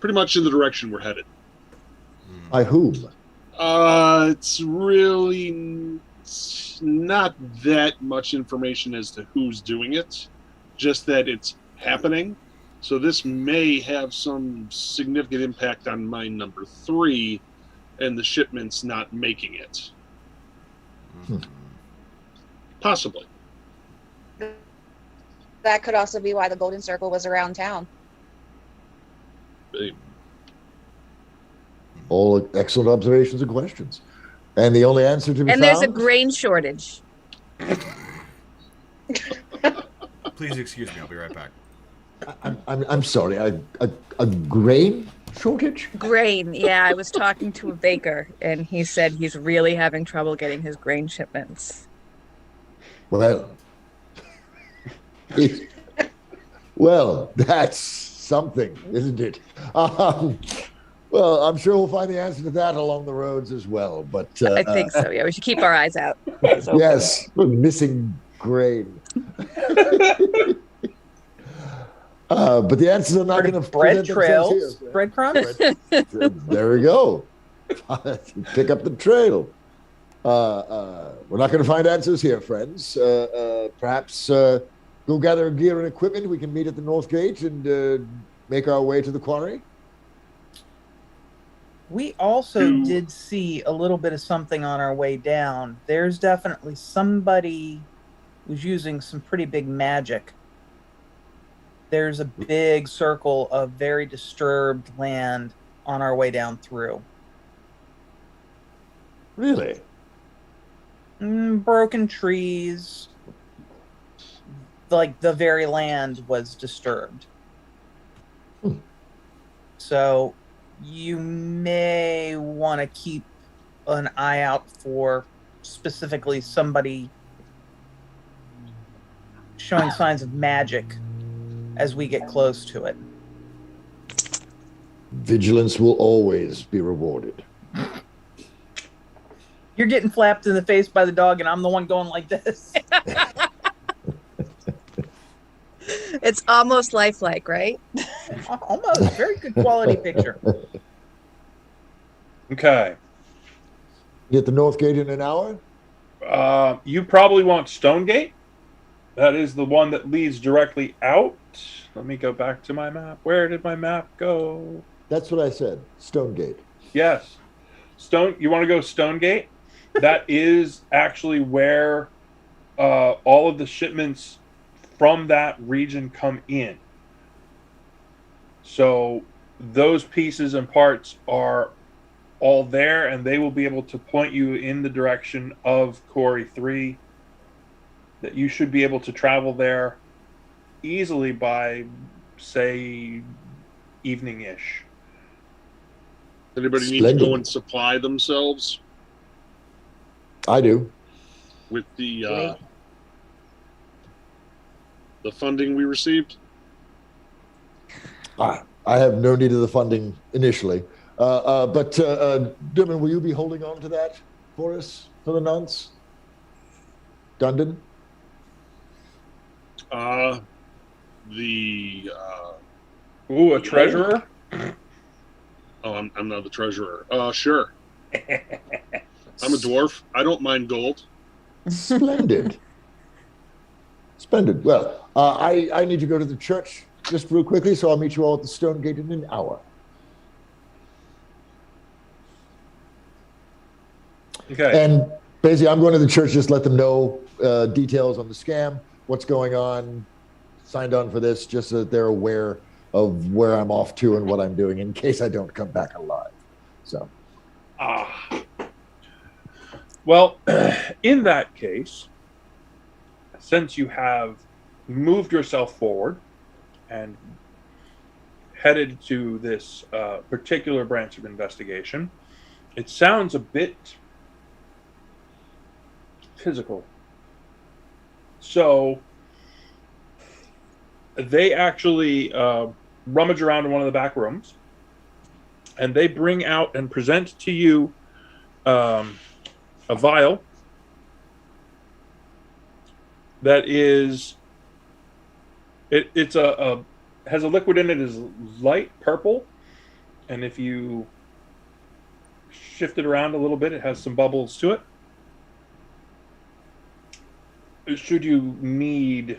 Pretty much in the direction we're headed. By whom? It's really not that much information as to who's doing it, just that it's happening. So this may have some significant impact on mine number 3 and the shipments not making it. Possibly. That could also be why the Golden Circle was around town. All excellent observations and questions. And the only answer to be And found? there's a grain shortage. Please excuse me. I'll be right back. I'm sorry. A grain shortage? Grain. Yeah, I was talking to a baker, and he said he's really having trouble getting his grain shipments. Well, well, that's something, isn't it? Well, I'm sure we'll find the answer to that along the roads as well. But I think so. Yeah, we should keep our eyes out. Yes, missing grain. But the answers are not going to bread trails, breadcrumbs. There we go. Pick up the trail. We're not going to find answers here, friends. Perhaps go gather gear and equipment. We can meet at the North Gate and make our way to the quarry. We also did see a little bit of something on our way down. There's definitely somebody who's using some pretty big magic. There's a big circle of very disturbed land on our way down through. Really? Broken trees. Like the very land was disturbed. So you may want to keep an eye out for specifically somebody showing signs of magic as we get close to it. Vigilance will always be rewarded. You're getting flapped in the face by the dog, and I'm the one going like this. It's almost lifelike, right? Almost. Very good quality picture. Okay. Get the North Gate in an hour? You probably want Stonegate. That is the one that leads directly out. Let me go back to my map. Where did my map go? That's what I said. Stonegate. Yes. You want to go Stonegate? That is actually where all of the shipments from that region come in. So those pieces and parts are all there, and they will be able to point you in the direction of Quarry 3. That you should be able to travel there easily by, say, evening-ish. Anybody need to go and supply themselves? I do. With the funding we received? I have no need of the funding initially. But, Durban, will you be holding on to that for us, for the nonce? Dundon? A treasurer? Oh, I'm not the treasurer. Sure. I'm a dwarf. I don't mind gold. Splendid. Splendid. Well, I need to go to the church just real quickly, so I'll meet you all at the Stone Gate in an hour. Okay. And basically, I'm going to the church, just let them know details on the scam, what's going on, signed on for this, just so that they're aware of where I'm off to and what I'm doing in case I don't come back alive. So. Well, in that case, since you have moved yourself forward and headed to this particular branch of investigation, it sounds a bit physical. So they actually rummage around in one of the back rooms, and they bring out and present to you a vial that is it's has a liquid in it is light purple, and if you shift it around a little bit, it has some bubbles to it. Should you need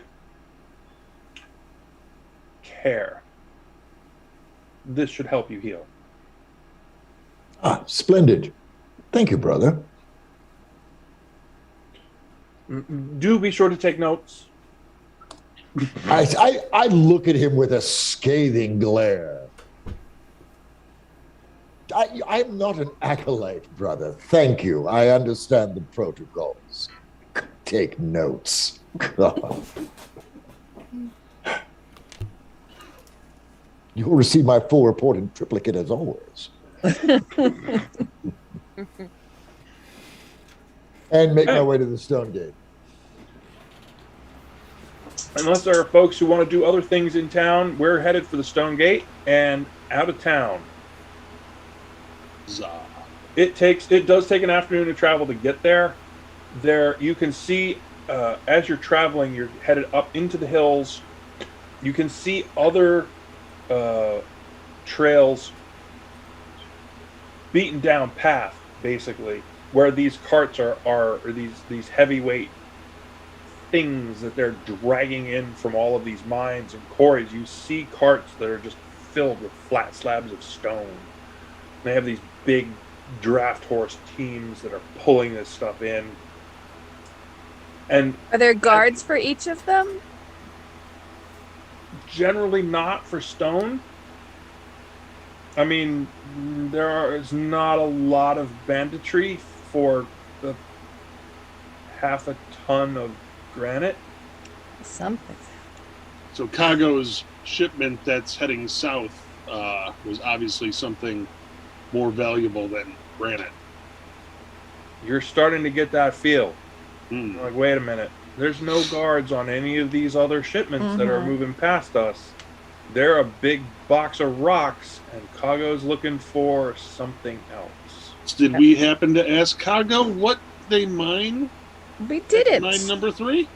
care, this should help you heal. Splendid. Thank you, brother. Do be sure to take notes. I look at him with a scathing glare. I'm not an acolyte, brother. Thank you. I understand the protocols. Take notes. You'll receive my full report in triplicate as always. And make my way to the Stone Gate. Unless there are folks who want to do other things in town, we're headed for the Stone Gate and out of town. It does take an afternoon to travel to get there. There, you can see as you're traveling, you're headed up into the hills. You can see other trails, beaten down path, basically, where these carts are these heavyweight things that they're dragging in from all of these mines and quarries. You see carts that are just filled with flat slabs of stone. They have these big draft horse teams that are pulling this stuff in. And are there guards for each of them? Generally not for stone. I mean, is not a lot of banditry for the half a ton of granite. Something. So Kago's shipment that's heading south was obviously something more valuable than granite. You're starting to get that feel. Like, wait a minute. There's no guards on any of these other shipments that are moving past us. They're a big box of rocks, and Kago's looking for something else. Did we happen to ask Kago what they mine? We didn't. Mine number 3?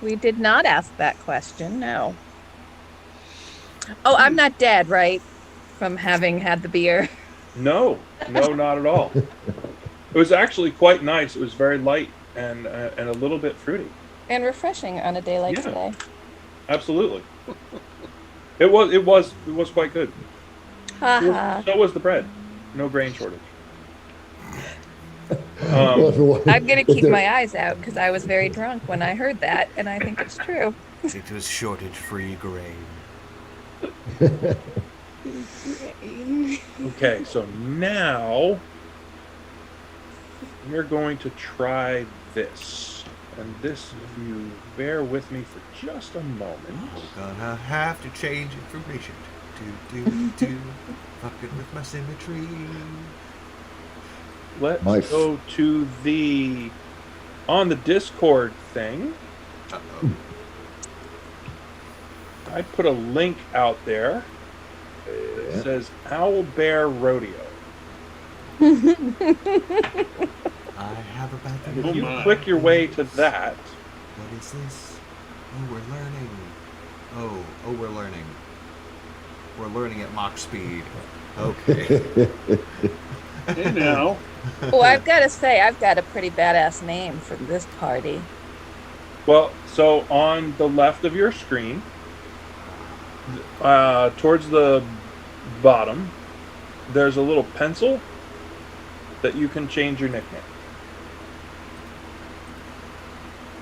We did not ask that question, no. Oh, I'm not dead, right? From having had the beer. No, not at all. It was actually quite nice. It was very light and a little bit fruity. And refreshing on a day like today. Absolutely. It was quite good. So was the bread. No grain shortage. I'm going to keep my eyes out because I was very drunk when I heard that, and I think it's true. It was shortage-free grain. Okay, so now we're going to try this. And this, if you bear with me for just a moment. We're gonna have to change information. Fucking with my symmetry. Let's go to on the Discord thing. I put a link out there. It says Owl Bear Rodeo. I have a bad And if you click your way to that. What is this? Oh, we're learning. Oh, we're learning. We're learning at Mach speed. Okay. Hey now. Oh, I've got to say, I've got a pretty badass name for this party. Well, so on the left of your screen, towards the bottom, there's a little pencil that you can change your nickname.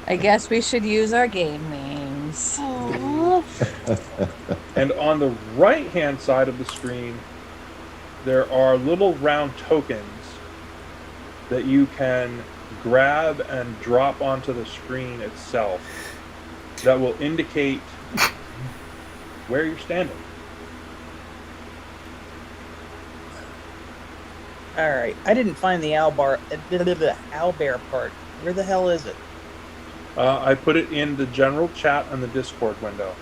I guess we should use our game names. And on the right-hand side of the screen, there are little round tokens that you can grab and drop onto the screen itself that will indicate where you're standing. All right. I didn't find the owlbear part. Where the hell is it? I put it in the general chat on the Discord window.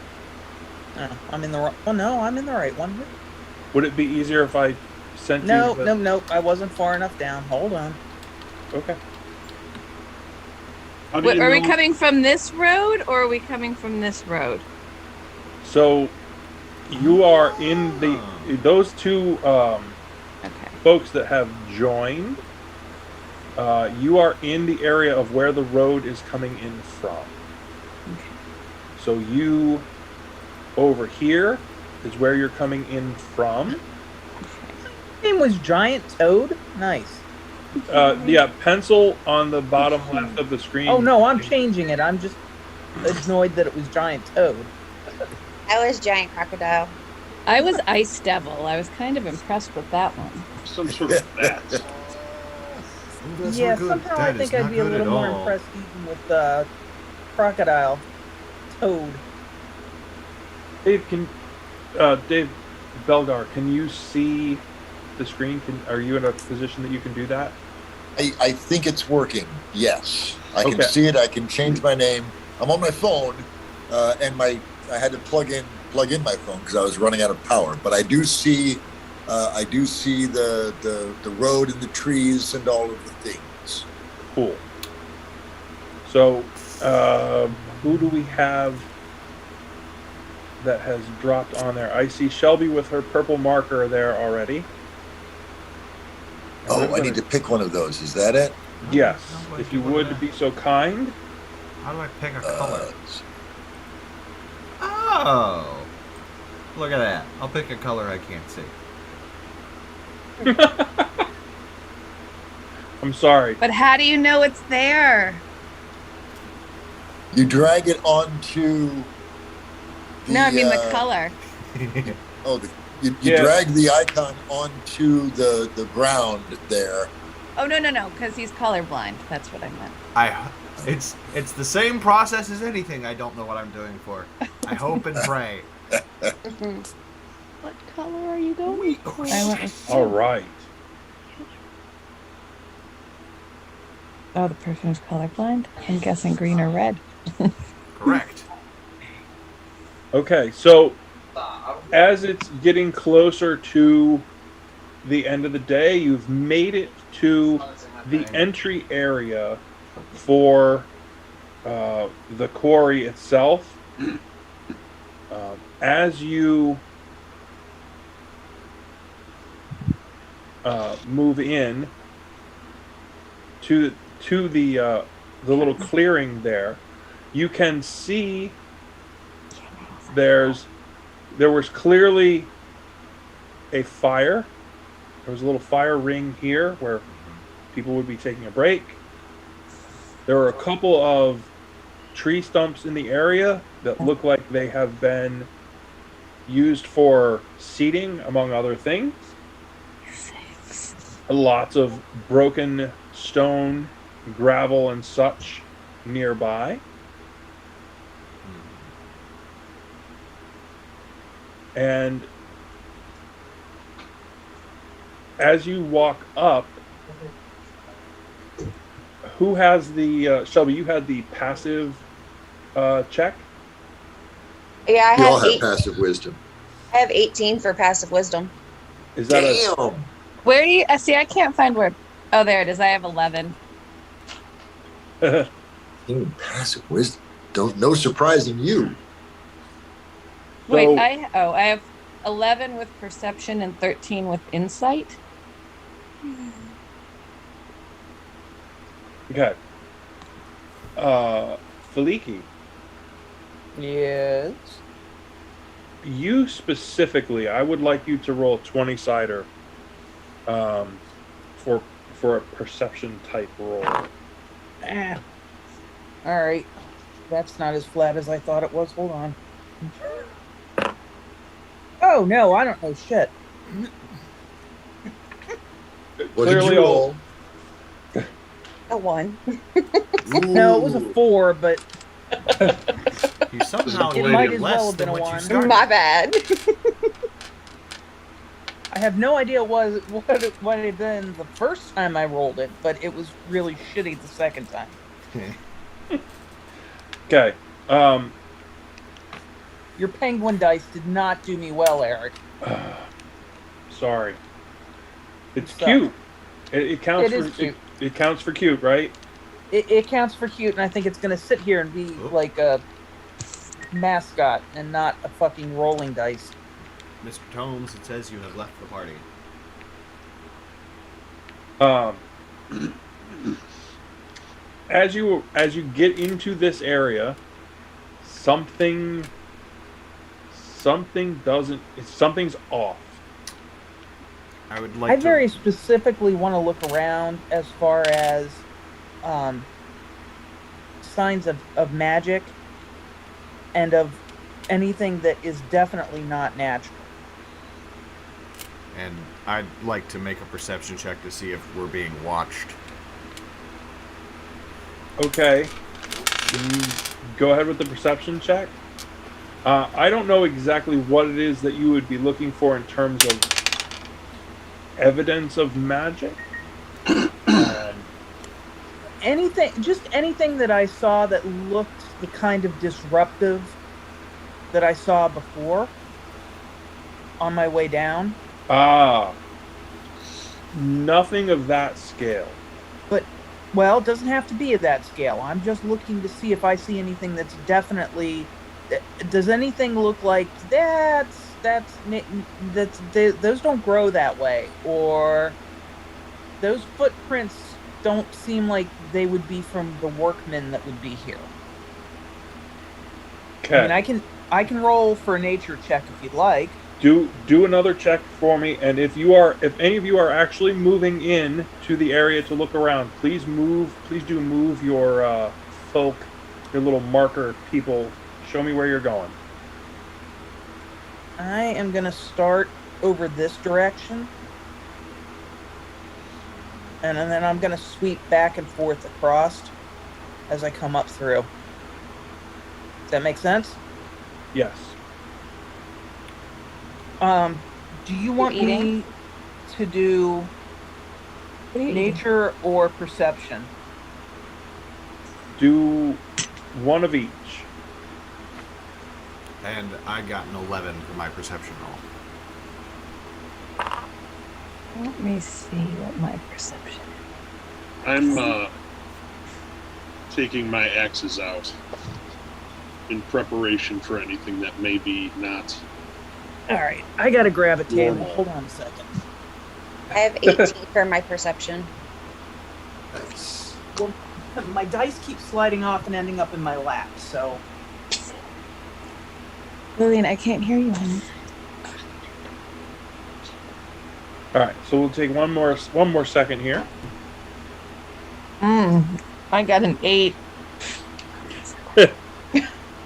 Oh, I'm in the wrong. Oh no, I'm in the right one. Would it be easier if I sent No, you? no. I wasn't far enough down. Hold on. Okay. How do you Are we know- coming from this road or are we coming from this road? So you are in those two Okay. folks that have joined. You are in the area of where the road is coming in from. Okay. So you over here is where you're coming in from. Name was Giant Toad. Nice. Yeah, pencil on the bottom left of the screen. Oh no, I'm changing it. I'm just annoyed that it was Giant Toad. I was Giant Crocodile. I was Ice Devil. I was kind of impressed with that one. some sort of bat? Ooh, that's Yeah, not good. somehow I That think is I'd not be a good little at more all. impressed even with Crocodile. Toad. Dave, Dave Belgar, can you see the screen? Are you in a position that you can do that? I think it's working. Yes, I can Okay. see it. I can change my name. I'm on my phone, and I had to plug in my phone because I was running out of power. But I do see the road and the trees and all of the things. Cool. So, who do we have that has dropped on there? I see Shelby with her purple marker there already. And Oh, I'm I need to pick one of those. Is that it? Yes, How do I if do you one of would that? be so kind. How do I pick a color? Uh, Oh, look at that. I'll pick a color I can't see. I'm sorry. But how do you know it's there? you drag it onto. No, I mean the color. Oh, you Yeah. drag the icon onto the ground there. Oh no, because he's colorblind. That's what I meant. It's the same process as anything. I don't know what I'm doing for. I hope and pray. What color are you going for? I went with All right. Oh, the person who's colorblind? I'm guessing green or red. Correct. Okay, so as it's getting closer to the end of the day, you've made it to the entry area for the quarry itself. As you move in to the little clearing there, you can see there was clearly a fire. There was a little fire ring here where people would be taking a break. There were a couple of tree stumps in the area that look like they have been used for seating, among other things. Lots of broken stone, gravel, and such nearby. And as you walk up, who has the Shelby? You had the passive check. Yeah, We all have passive wisdom. I have 18 for passive wisdom. Is that Damn. Where do you see? I can't find where. Oh, there it is. I have 11. a? Passive wisdom. No surprising you. Wait, So- I have 11 with perception and 13 with insight. Okay. Feliki, Yes. you specifically, I would like you to roll a 20-sider for a perception type roll. Ah. All right. That's not as flat as I thought it was. Hold on. Oh, no, I don't know shit. What did you roll? A 1. No, it was a 4, but You somehow it rated might as less well have than been a what you 1. started. My bad. I have no idea what it had been the first time I rolled it, but it was really shitty the second time. Okay. Your penguin dice did not do me well, Eric. Sorry. It's So, cute. It counts It for is cute. It counts for cute, right? It counts for cute, and I think it's going to sit here and be like a mascot and not a fucking rolling dice. Mr. Tomes, it says you have left the party. As you get into this area, something's off. I would like I to... very specifically want to look around as far as signs of magic and of anything that is definitely not natural. And I'd like to make a perception check to see if we're being watched. Okay. Can you go ahead with the perception check? I don't know exactly what it is that you would be looking for in terms of evidence of magic. Anything that I saw that looked the kind of disruptive that I saw before on my way down. Nothing of that scale. Well, it doesn't have to be at that scale. I'm just looking to see if I see anything that's definitely. Does anything look like those don't grow that way, or those footprints don't seem like they would be from the workmen that would be here. Okay. I mean, I can roll for a nature check if you'd like. Do another check for me, and if any of you are actually moving in to the area to look around, please do move your folk, your little marker people. Show me where you're going. I am gonna start over this direction, and then I'm gonna sweep back and forth across as I come up through. Does that make sense? Yes. Do you want me to do nature or perception? Do one of each. And I got an 11 for my perception roll. Let me see what my perception is. I'm taking my axes out in preparation for anything that may be not. All right, I gotta grab a table. Hold on a second. I have 18 for my perception. Nice. Well, my dice keep sliding off and ending up in my lap, so. Lillian, I can't hear you. All right, so we'll take one more second here. I got an 8.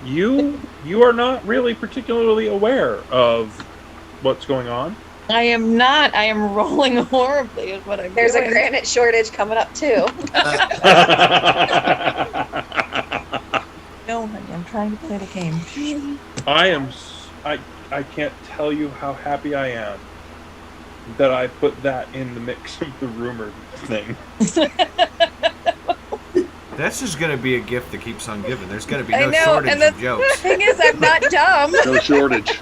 You are not really particularly aware of what's going on. I am not. I am rolling horribly is what I'm There's doing. a granite shortage coming up too. No, honey, I'm trying to play the game. I can't tell you how happy I am that I put that in the mix of the rumor thing. That's just going to be a gift that keeps on giving. There's going to be no I know, shortage and of the jokes. thing is, I'm not dumb. No shortage.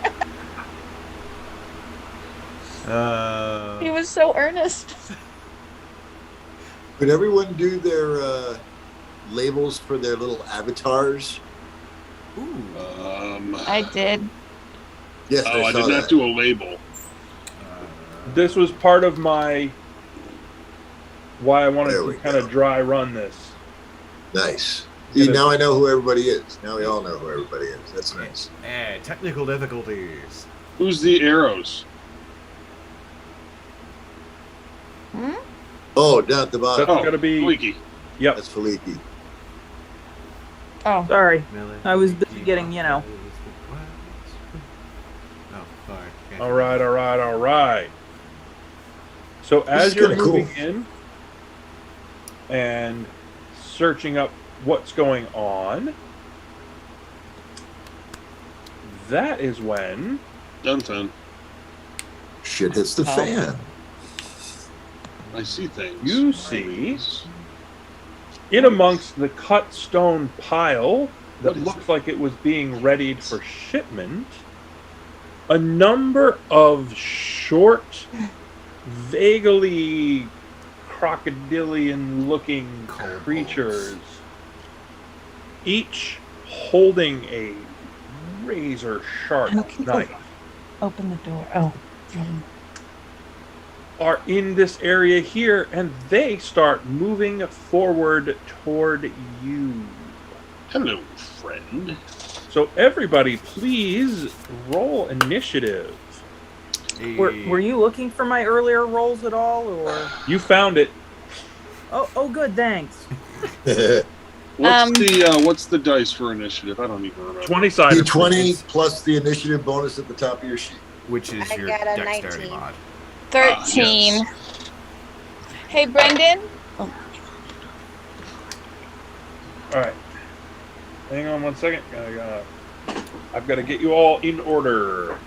He was so earnest. Could everyone do their labels for their little avatars? Ooh. I did. Yes, I did not that. do a label. This was part of my why I wanted There to we kind of go. dry run this. Nice. See, now I know who everybody is. Now we all know who everybody is. That's nice. Technical difficulties. Who's the arrows? Oh, down at the That's bottom. going to be... Leaky. Yep. That's Faliki. Oh, Sorry. I was busy getting, you know. Oh, sorry. All right. So as is you're kinda moving cool. in and searching up what's going on, that is when Dun. Shit hits the fan. I see things. you see, in amongst the cut stone pile that What is looks like it was being readied for shipment, a number of short, vaguely crocodilian-looking Kobolds. creatures, each holding a razor-sharp How can you knife, open the door? Oh. are in this area here, and they start moving forward toward you. Hello, friend. So everybody, please roll initiative. Were you looking for my earlier rolls at all, or? You found it. Oh, good, thanks. What's the dice for initiative? I don't even remember. 20-sided. D20 plus the initiative bonus at the top of your sheet. Which is I your got a dexterity 19. mod. 13. Yes. Hey, Brendan. All right. Hang on one second. I've got to get you all in order.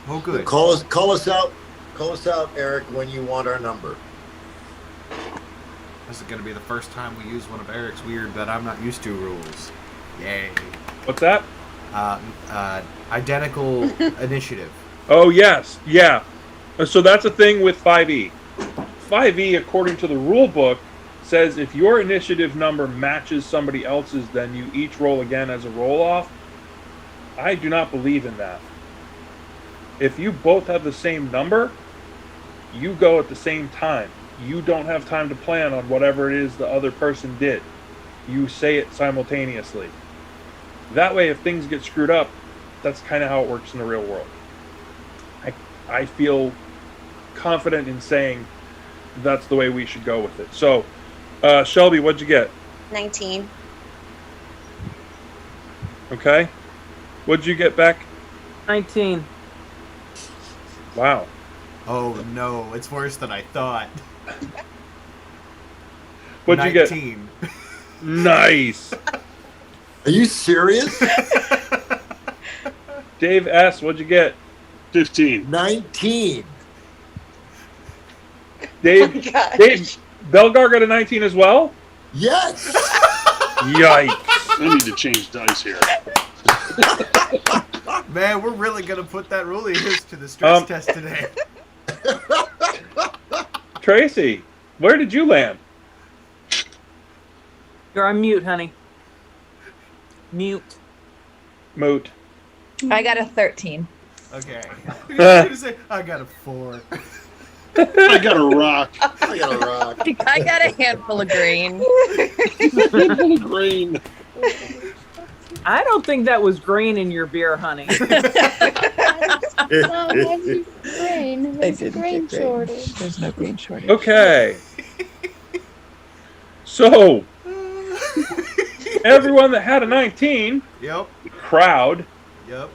Oh, good. Call us out, Eric, when you want our number. This is going to be the first time we use one of Eric's weird but I'm not used to rules. Yay. What's that? Identical initiative. Oh, yes. Yeah. So that's a thing with 5e. 5e, according to the rule book, says if your initiative number matches somebody else's, then you each roll again as a roll-off. I do not believe in that. If you both have the same number, you go at the same time. You don't have time to plan on whatever it is the other person did. You say it simultaneously. That way, if things get screwed up, that's kind of how it works in the real world. I feel confident in saying that's the way we should go with it. So, Shelby, what'd you get? 19. Okay. What'd you get back? 19. Wow. Oh, no. It's worse than I thought. What'd you get? 19. Nice. Are you serious? Dave S., what'd you get? 15. 19. Dave, gosh. Dave, Belgar got a 19 as well? Yes. Yikes. I need to change dice here. Man, we're really going to put that rule of yours to the stress test today. Tracy, where did you land? You're on mute, honey. Mute. Moot. I got a 13. Okay. I was going to say, I got a 4. I got a rock. I got a rock. I got a handful of green. Handful of grain. I don't think that was grain in your beer, honey. Grain. There's a grain shortage. There's no grain shortage. Okay. So, everyone that had a 19, Yep. crowd, Yep.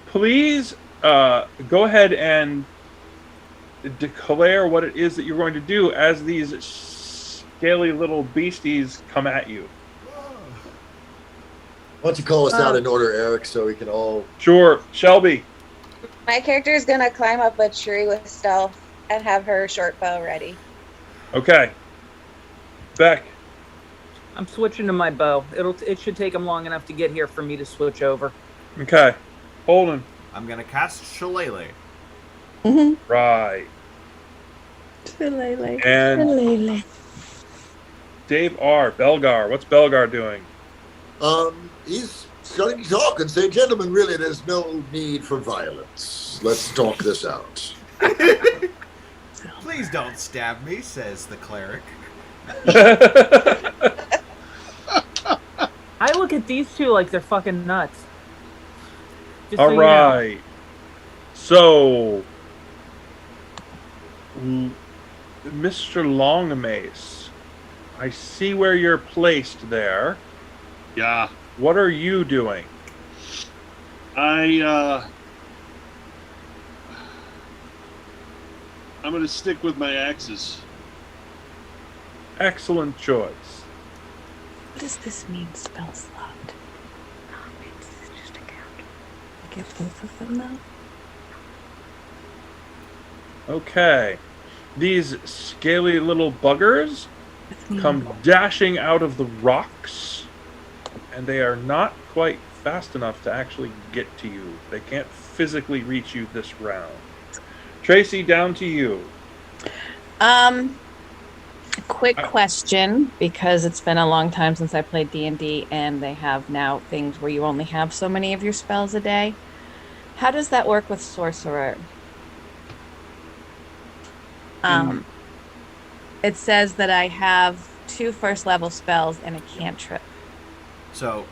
please go ahead and declare what it is that you're going to do as these scaly little beasties come at you. Why don't you call us out in order, Eric, so we can all... Sure. Shelby. My character is going to climb up a tree with stealth and have her short bow ready. Okay. Beck. I'm switching to my bow. It should take them long enough to get here for me to switch over. Okay. Holden. I'm going to cast Shillelagh. Right. Shillelagh. And Shillelagh. Dave R. Belgar. What's Belgar doing? He's starting to talk and say, gentlemen, really, there's no need for violence. Let's talk this out. Please Please don't stab me, says the cleric. I look at these two like they're fucking nuts. Just All so right. You know. So, Mr. Longmace, I see where you're placed there. Yeah. What are you doing? I'm going to stick with my axes. Excellent choice. What does this mean, spell slot? No, it's just a count. I get both of them, though? Okay. These scaly little buggers come dashing out of the rocks, and they are not quite fast enough to actually get to you. They can't physically reach you this round. Tracy, down to you. Quick question, because it's been a long time since I played D&D, and they have now things where you only have so many of your spells a day. How does that work with Sorcerer? It says that I have 2 first-level spells and a cantrip. So,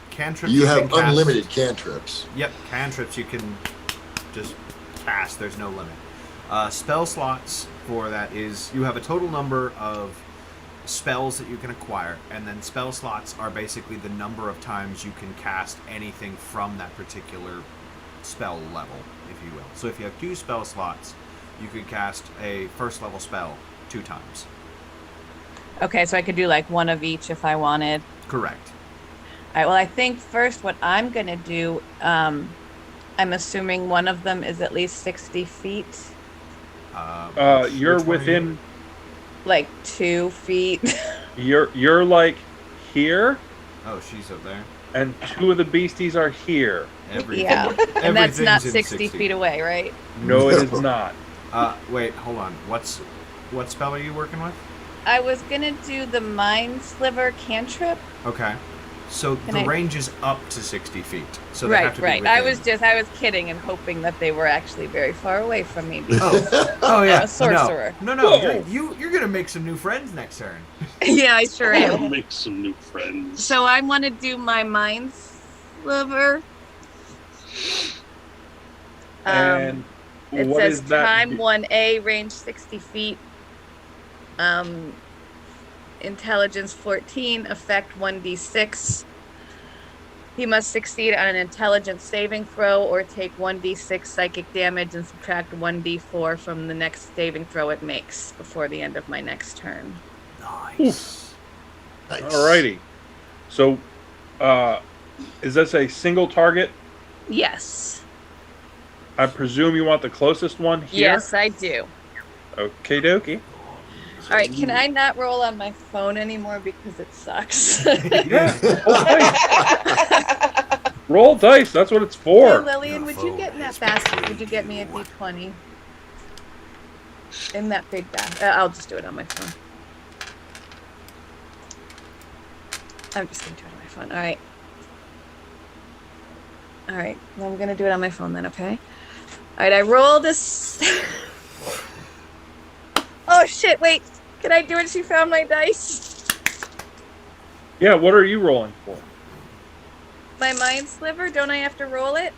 cantrips... You have can unlimited cantrips. Yep, cantrips you can just cast. There's no limit. Spell slots for that is... You have a total number of spells that you can acquire, and then spell slots are basically the number of times you can cast anything from that particular spell level, if you will. So if you have 2 spell slots, you could cast a first-level spell 2 times. Okay, so I could do like 1 of each if I wanted. Correct. All right, well, I think first what I'm going to do, I'm assuming one of them is at least 60 feet. You're within... Like 2 feet. You're like here. Oh, she's up there. And 2 of the beasties are here. Yeah, and that's not 60 feet away, right? No, it is not. Wait, hold on. What spell are you working with? I was gonna do the Mind Sliver cantrip. Okay. So the range is up to 60 feet. So they right, have to right. Be I was kidding and hoping that they were actually very far away from me. Oh yeah. I'm a sorcerer. No. You're gonna make some new friends next turn. Yeah, I sure am. I'll make some new friends. So I want to do my Mind Sliver. And it what says is that? time 1A, range 60 feet. Intelligence 14, effect 1d6. He must succeed on an intelligence saving throw or take 1d6 psychic damage and subtract 1d4 from the next saving throw it makes before the end of my next turn. Nice. Alrighty. So, is this a single target? Yes. I presume you want the closest one here? Yes, I do. Okie dokie. All right, can I not roll on my phone anymore because it sucks? Roll dice. That's what it's for. Hey, Lillian, would you get in that basket? Would you get me a d20? In that big basket. I'll just do it on my phone. I'm just going to do it on my phone. All right. All right. Well, I'm going to do it on my phone then, okay? All right, I rolled this. Oh, shit, wait. Can I do it? She found my dice. Yeah, what are you rolling for? My Mind Sliver? Don't I have to roll it?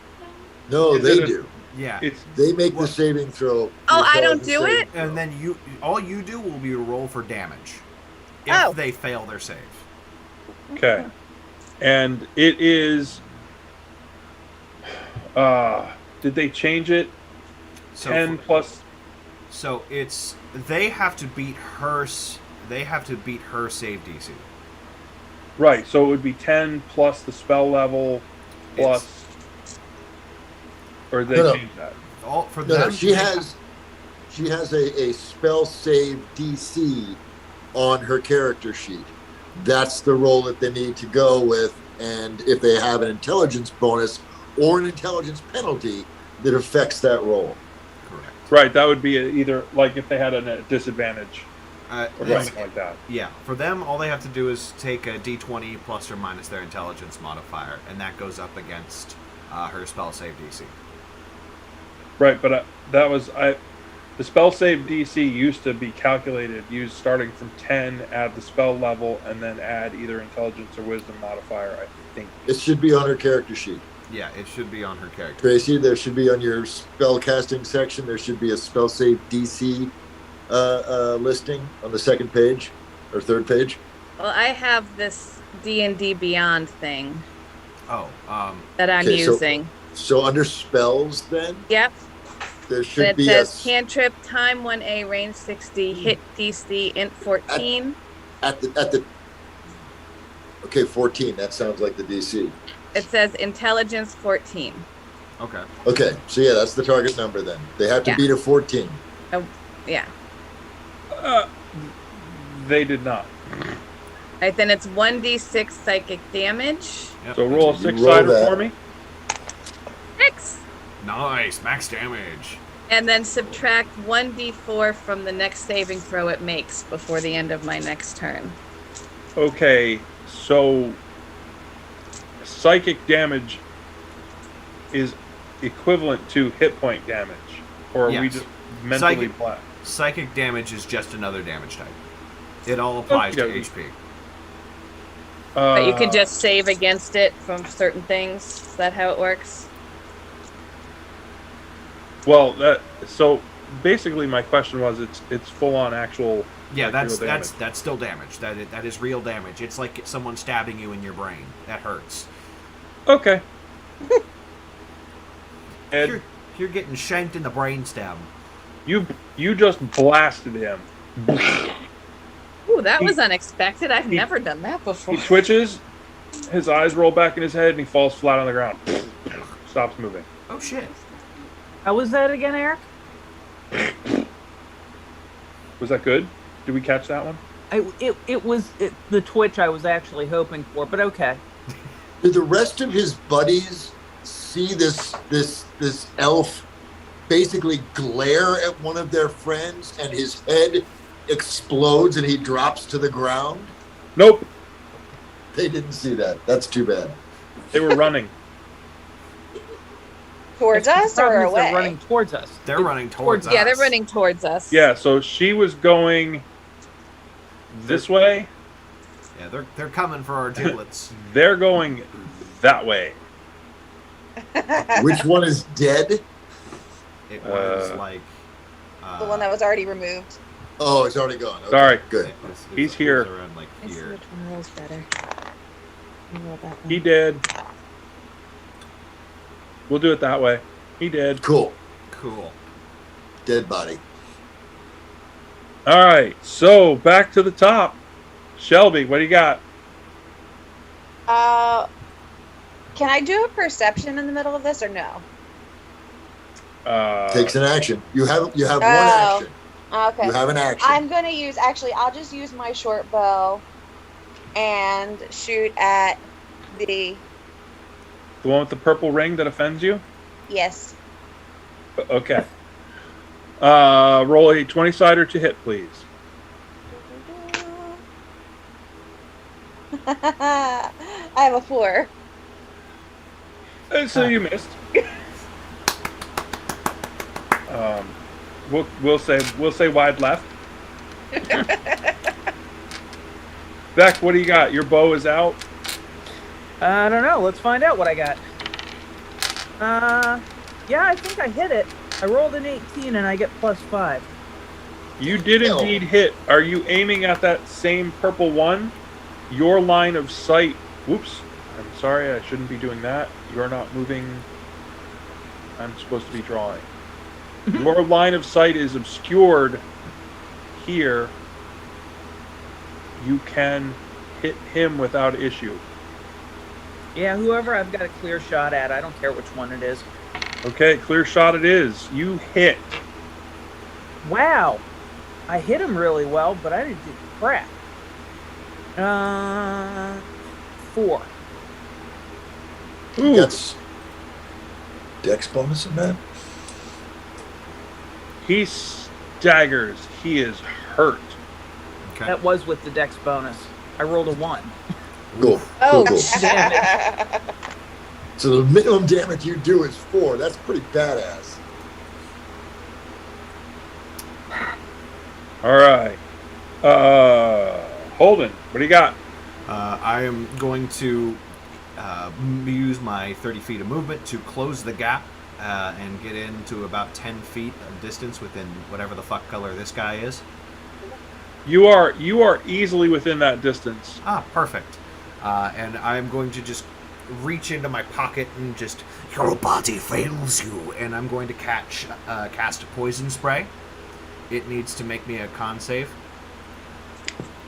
No, they do. Yeah. They make the saving throw. Oh, I don't do it? And then all you do will be a roll for damage. If they fail their save. Okay. And it is... did they change it? 10 plus... So it's... They have to beat her save DC. Right, so it would be 10 plus the spell level plus... Or did they change that? She has a spell save DC on her character sheet. That's the roll that they need to go with, and if they have an intelligence bonus or an intelligence penalty that affects that roll. Correct. Right, that would be either like if they had a disadvantage or something like that. Yeah, for them, all they have to do is take a d20 plus or minus their intelligence modifier, and that goes up against her spell save DC. Right, but The spell save DC used to be calculated, used starting from 10, add the spell level, and then add either intelligence or wisdom modifier, I think. It should be on her character sheet. Yeah, it should be on her character. Tracy, there should be on your spell casting section, there should be a spell save DC listing on the second page or third page. Well, I have this D&D Beyond thing that I'm okay, using. So under spells then? Yep. There should be says cantrip, time 1A, range 60, hit DC, int 14. At the okay, 14. That sounds like the DC. It says intelligence 14. Okay. Okay, so yeah, that's the target number then. They have to beat a 14. Oh, yeah. They did not. Right, then it's 1d6 psychic damage. Yep. So roll a 6-sider for me. 6. Nice, max damage. And then subtract 1d4 from the next saving throw it makes before the end of my next turn. Okay, so psychic damage is equivalent to hit point damage, or are we just mentally black? Psychic damage is just another damage type. It all applies to HP. But you can just save against it from certain things. Is that how it works? Well, so basically my question was it's full on actual. Yeah, like, that's still damage. That is real damage. It's like someone stabbing you in your brain. That hurts. Okay. Ed, you're getting shanked in the brain stem. You just blasted him. Ooh, that was unexpected. I've never done that before. He twitches, his eyes roll back in his head, and he falls flat on the ground. Stops moving. Oh shit. How was that again, Eric? Was that good? Did we catch that one? It was the twitch I was actually hoping for, but okay. Did the rest of his buddies see this elf basically glare at one of their friends and his head explodes and he drops to the ground? Nope. They didn't see that. That's too bad. They were running. Towards us or away? They're running towards us. They're running towards us. Yeah, they're running towards us. Yeah, so she was going this way. Yeah, they're coming for our giblets. They're going that way. Which one is dead? It was like the one that was already removed. Oh, it's already gone. Okay, sorry. Good. He's here. Around like I see here. which one rolls better. You roll that one. He did. We'll do it that way. He did. Cool. Cool. Dead body. All right. So back to the top. Shelby, what do you got? Can I do a perception in the middle of this or no? Takes an action. You have one action. Okay. You have an action. I'm gonna use. Actually, I'll just use my short bow and shoot at the. The one with the purple ring that offends you? Yes. Okay. Roll a 20-sider to hit, please. I have a 4. So you missed. We'll say wide left. Beck, what do you got? Your bow is out. I don't know. Let's find out what I got. Yeah, I think I hit it. I rolled an 18 and I get +5. You did indeed hit. Are you aiming at that same purple one? Your line of sight. Whoops. I'm sorry. I shouldn't be doing that. You're not moving. I'm supposed to be drawing. Your line of sight is obscured here. You can hit him without issue. Yeah, whoever I've got a clear shot at, I don't care which one it is. Okay, clear shot it is. You hit. Wow. I hit him really well, but I didn't do crap. 4. Ooh. That's dex bonus in that? He staggers. He is hurt. Okay. That was with the dex bonus. I rolled a 1. Cool. Oh, Cool. Damage. So the minimum damage you do is 4. That's pretty badass. All right. Holden, what do you got? I am going to use my 30 feet of movement to close the gap and get into about 10 feet of distance within whatever the fuck color this guy is. You are easily within that distance. Ah, perfect. And I'm going to just reach into my pocket and just, your body fails you, and I'm going to cast a poison spray. It needs to make me a con save.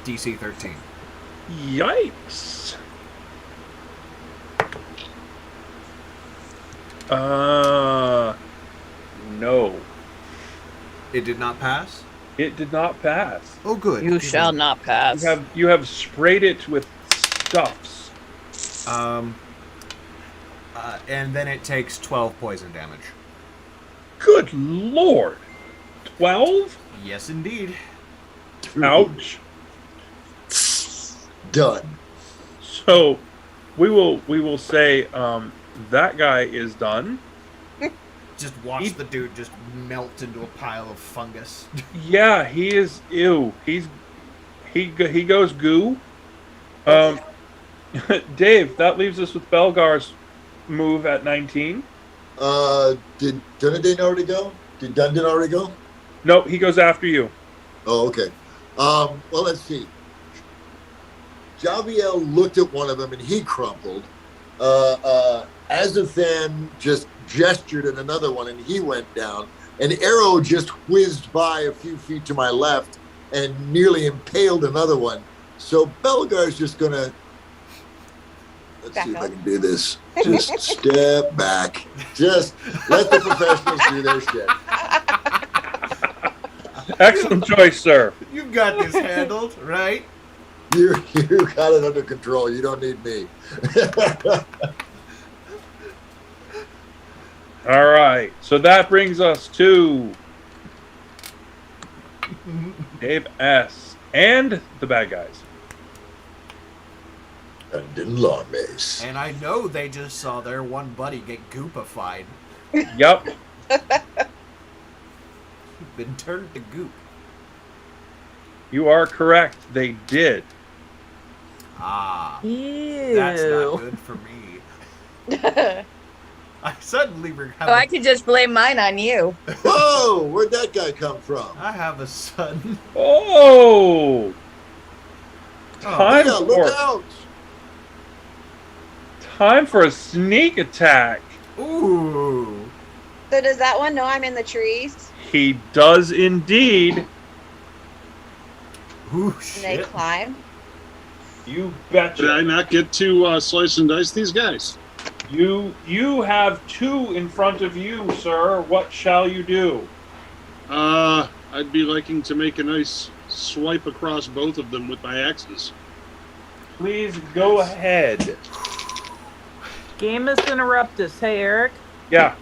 DC 13. Yikes. No. It did not pass? It did not pass. Oh, good. You shall not pass. You have sprayed it with stuffs. And then it takes 12 poison damage. Good Lord. 12? Yes, indeed. Ouch. Done. So, we will say that guy is done. Just watch the dude just melt into a pile of fungus. Yeah, he is. Ew. He goes goo. Dave, that leaves us with Belgar's move at 19. Did Dunedin already go? Did Dundon already go? No, he goes after you. Oh, okay. Well, let's see. Javiel looked at one of them and he crumpled. Azathan just gestured at another one and he went down. An arrow just whizzed by a few feet to my left and nearly impaled another one. So Belgar's just gonna, let's see if I can do this. Just step back. Just let the professionals do their shit. Excellent choice, sir. You've got this handled, right? You got it under control. You don't need me. All right. So that brings us to Dave S. and the bad guys. Dundon Lawmace. And I know they just saw their one buddy get goopified. Yep. Been turned to goop. You are correct. They did. Ah. Ew. That's not good for me. I suddenly Oh, I could just blame mine on you. Whoa! Where'd that guy come from? I have a son. Oh! Time Yeah, look out! Time for a sneak attack. Ooh. So does that one know I'm in the trees? He does indeed. Ooh, And they shit. climb? You betcha. Did I not get to slice and dice these guys? You have two in front of you, sir. What shall you do? I'd be liking to make a nice swipe across both of them with my axes. Please go ahead. Gamus interruptus. Hey, Eric. Yeah.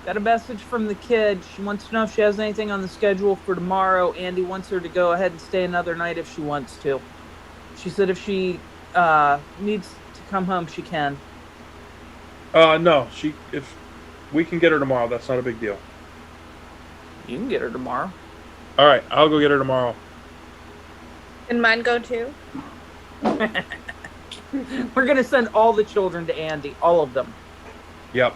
Got a message from the kid. She wants to know if she has anything on the schedule for tomorrow. Andy wants her to go ahead and stay another night if she wants to. She said if she needs to come home, she can. No. If we can get her tomorrow, that's not a big deal. You can get her tomorrow. All right, I'll go get her tomorrow. Can mine go too? We're gonna send all the children to Andy, all of them. Yep.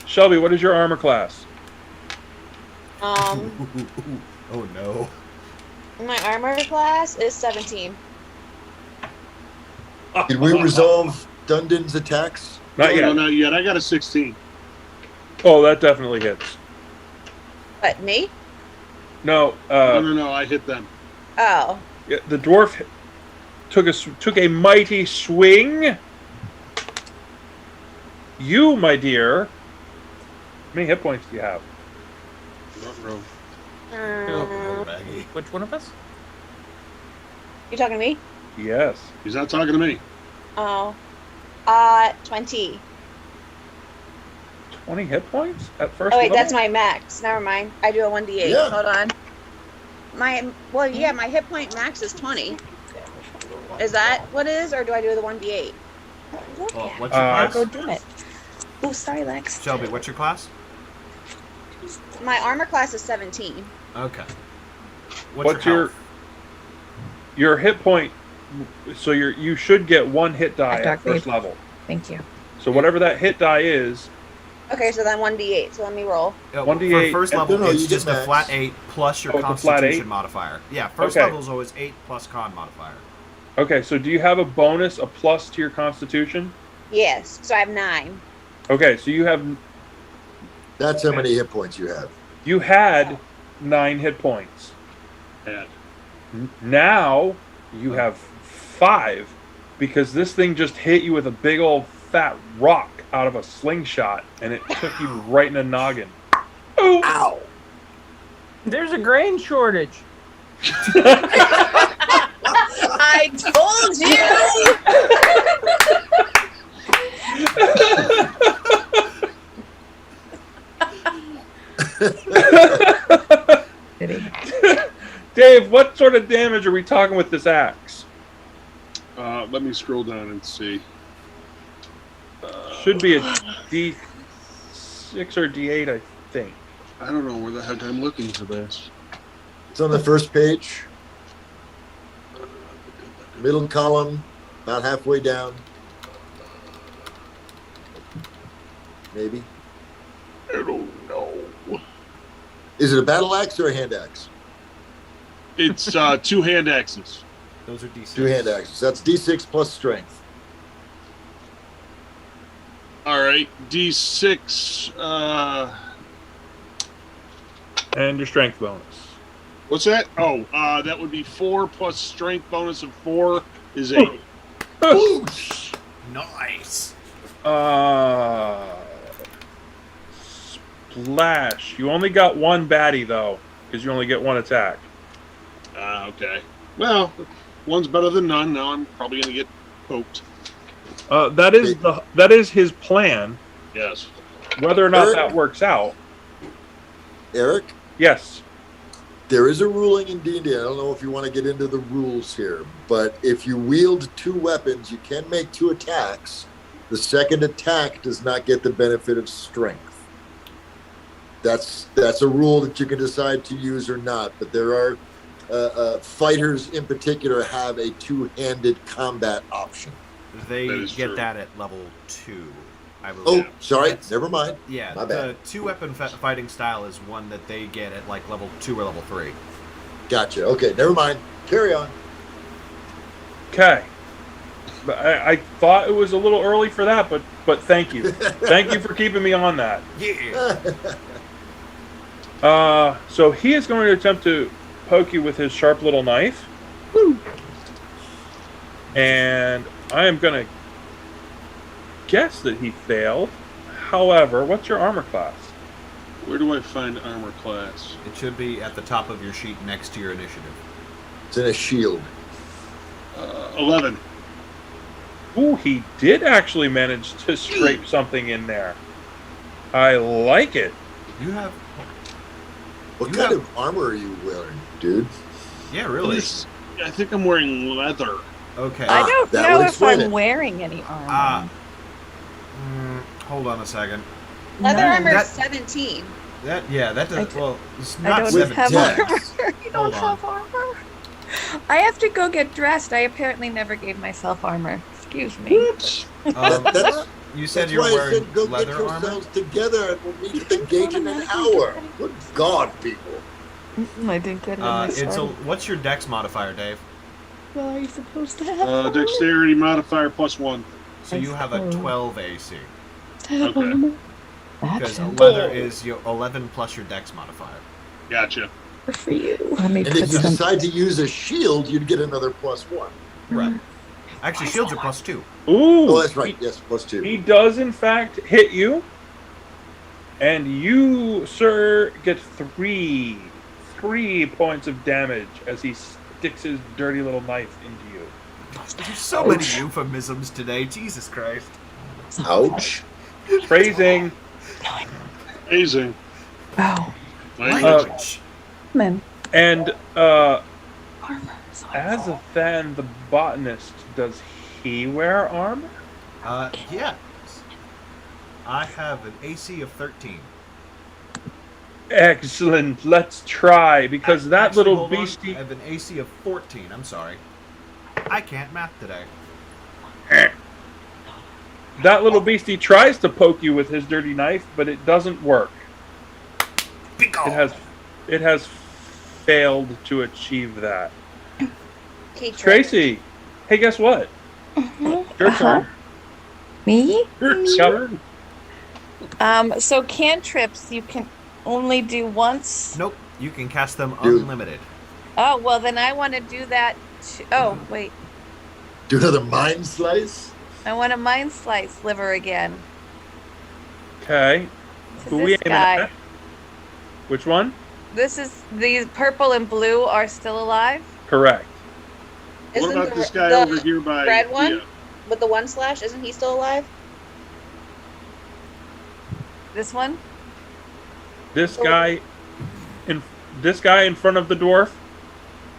Shelby, what is your armor class? Oh no. My armor class is 17. Did we resolve Dundon's attacks? Not yet. No, not yet. I got a 16. Oh, that definitely hits. What, me? No. No, I hit them. Oh. Yeah, the dwarf took a mighty swing. You, my dear. How many hit points do you have? Which one of us? You talking to me? Yes. He's not talking to me. Oh. 20. 20 hit points at first Oh, wait, level? that's my max. Never mind. I do a 1d8. Yeah. Hold on. My hit point max is 20. Is that what it is, or do I do the 1d8? Well, what's your class? Go do it. Oh, sorry, Lex. Shelby, what's your class? My armor class is 17. Okay. What's your health? your hit point? So you should get 1 hit die Doc, at first babe. level. Thank you. So whatever that hit die is, Okay, so then 1d8. So let me roll. 1d8 For first and- level, No, it's you just get a max. flat 8 plus your Oh, it's a flat Constitution 8? modifier. Yeah, first Okay. level is always 8 plus Con modifier. okay. So do you have a bonus, a plus to your Constitution? Yes, so I have 9. Okay, so you have That's how many hit points you have. you had 9 hit points. Had. Now you have 5 because this thing just hit you with a big old fat rock out of a slingshot and it took you right in the noggin. Ooh. Ow! There's a grain shortage. I told Did he? Dave, what sort of damage are we talking with this axe? Let me scroll down and see. Should be a D6 or D8, I think. I don't know where the heck I'm looking for this. It's on the first page. Middle column, about halfway down. Maybe. I don't know. Is it a battle axe or a hand axe? It's 2 hand axes. Those are D6. 2 hand axes. That's D6 plus strength. All right, D6. And your strength bonus. What's that? Oh, that would be 4 plus strength bonus of 4 is 8. Nice. Splash. You only got 1 baddie, though, because you only get 1 attack. Okay. Well, one's better than none. Now I'm probably going to get poked. That is his plan. Yes. Whether or not Eric? that works out. Eric, Yes. there is a ruling in D&D. I don't know if you want to get into the rules here, but if you wield 2 weapons, you can make 2 attacks. The second attack does not get the benefit of strength. That's a rule that you can decide to use or not, but there are fighters in particular have a 2-handed combat option. They That is get true. that at level 2, I Oh, believe. sorry, That's- never mind. Yeah, My the bad. 2-weapon fighting style is one that they get at like level 2 or level 3. Gotcha. Okay, never mind. Carry on. Okay. But I thought it was a little early for that, but thank you. Thank you for keeping me on that. Yeah. So he is going to attempt to poke you with his sharp little knife. And I am going to guess that he failed. However, what's your armor class? Where do I find armor class? It should be at the top of your sheet next to your initiative. It's in a shield. 11. Ooh, he did actually manage to scrape something in there. I like it. You have... What You kind have- of armor are you wearing, dude? Yeah, really? I think I'm wearing leather. Okay. I don't that know would if explain I'm it. wearing any armor. Hold on a second. Leather No. armor That- is 17. That does well. It's I not don't 17. have Dex. armor. You don't Hold on. have armor. I have to go get dressed. I apparently never gave myself armor. Excuse me. That's You said That's you're why I wearing said go get leather armor? yourselves together and we'll meet at the gate in an hour. Good God, people. I didn't get it. in my It's a, sword. what's your dex modifier, Dave? Well, are you supposed to have armor? Dexterity modifier plus 1. So you have a 12 AC. Have Okay. armor? Because That's leather is your 11 plus your dex modifier. Gotcha. good for you. Let me And put if you some. decide to use a shield, you'd get another +1. Right. Actually, shields are plus 2. Ooh. Oh, that's right. Yes, +2. He does, in fact, hit you. And you, sir, get 3 points of damage as he sticks his dirty little knife into you. There's so many euphemisms today. Jesus Christ. Ouch. Phrasing. Amazing. Wow. Language. Men. And Armor. So I as a fan, the botanist, does he wear armor? Yeah. I have an AC of 13. Excellent. Let's try, because that Actually, little hold on. beastie. I have an AC of 14. I'm sorry. I can't math today. That little beastie tries to poke you with his dirty knife, but it doesn't work. It has failed to achieve that. Okay, Tracy, hey, guess what? Your turn. Me? Yep. So cantrips you can only do once. Nope. You can cast them Dude. unlimited. Oh well, then I want to do that. Oh wait, Do another mind slice. I want a mind slice liver again. Okay. To Who we this aiming guy. at? Which one? These purple and blue are still alive. Correct. What Isn't about the- this guy the over here by red one? Thea? With the 1/, isn't he still alive? This one. This guy in front of the dwarf,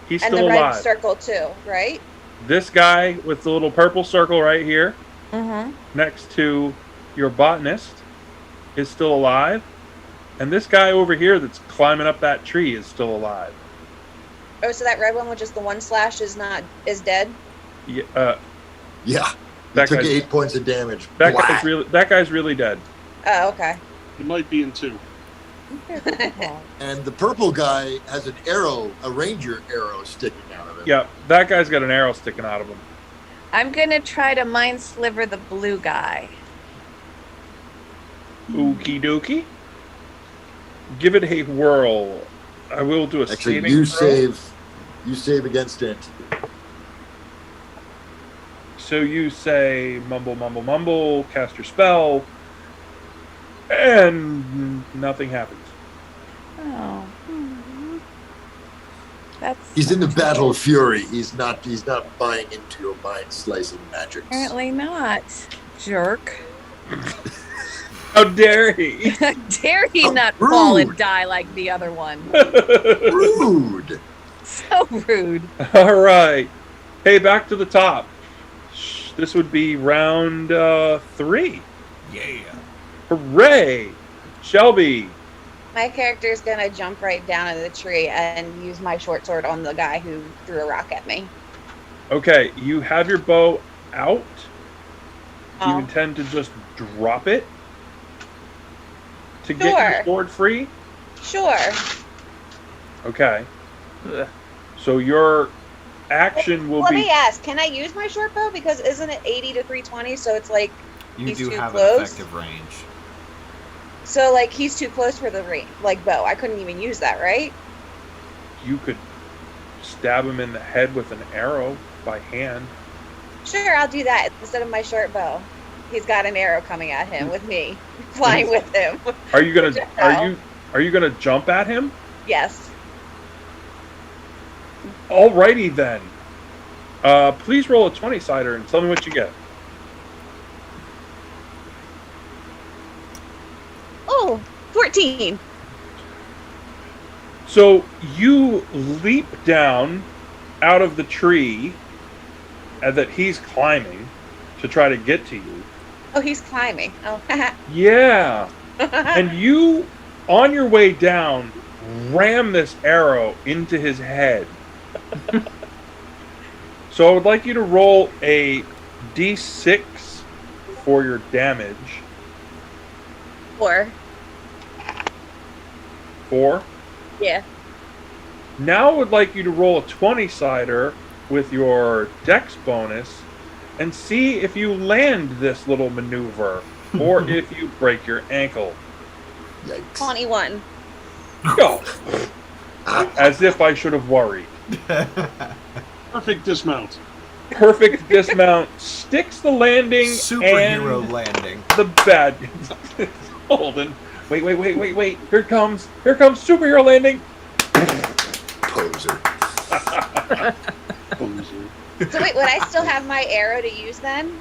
he's And still the red alive. circle too, right? This guy with the little purple circle right here, Mm-hmm. next to your botanist, is still alive. And this guy over here that's climbing up that tree is still alive. Oh, so that red one with just the 1/ is dead? Yeah, Yeah. He That took guy's- 8 points of damage. that Whack. guy's really dead. Oh, okay. He might be in 2. And the purple guy has a ranger arrow sticking out of him. Yeah, that guy's got an arrow sticking out of him. I'm gonna try to mind sliver the blue guy. Okie dokie. Give it a whirl. I will do a Actually, saving you throw. save against it. So you say mumble, mumble, mumble, cast your spell, and nothing happens. Oh. That's He's in the battle of fury. He's not buying into your mind slicing magics. apparently not. Jerk. How dare he? Dare he How not fall and rude. die like the other one? Rude. So rude. All right. Hey, back to the top. This would be round 3. Yeah. Hooray! Shelby. My character is gonna jump right down into the tree and use my short sword on the guy who threw a rock at me. Okay, you have your bow out. Do you Oh. intend to just drop it to get your Sure. sword free? Sure. Okay. So your action will Let be. me ask, can I use my short bow? Because isn't it 80 to 320? So it's like, You He's do too have close? an effective range. so like he's too close for the bow. I couldn't even use that, right? You could stab him in the head with an arrow by hand. Sure, I'll do that instead of my short bow. He's got an arrow coming at him with me flying with him. Are you gonna? Wow. Are you gonna jump at him? Yes. Alrighty then. Please roll a 20-sider and tell me what you get. Oh, 14. So you leap down out of the tree that he's climbing to try to get to you. Oh, he's climbing. Oh, Yeah. And you, on your way down, ram this arrow into his head. So I would like you to roll a d6 for your damage. 4. 4. Yeah. Now I would like you to roll a 20-sider with your dex bonus and see if you land this little maneuver or if you break your ankle. Yikes. 21. Go. As if I should have worried. Perfect dismount. Perfect dismount, sticks the landing, Superhero and landing. the bad. Holden. Wait. Here it comes superhero landing. Poser. So wait, would I still have my arrow to use then?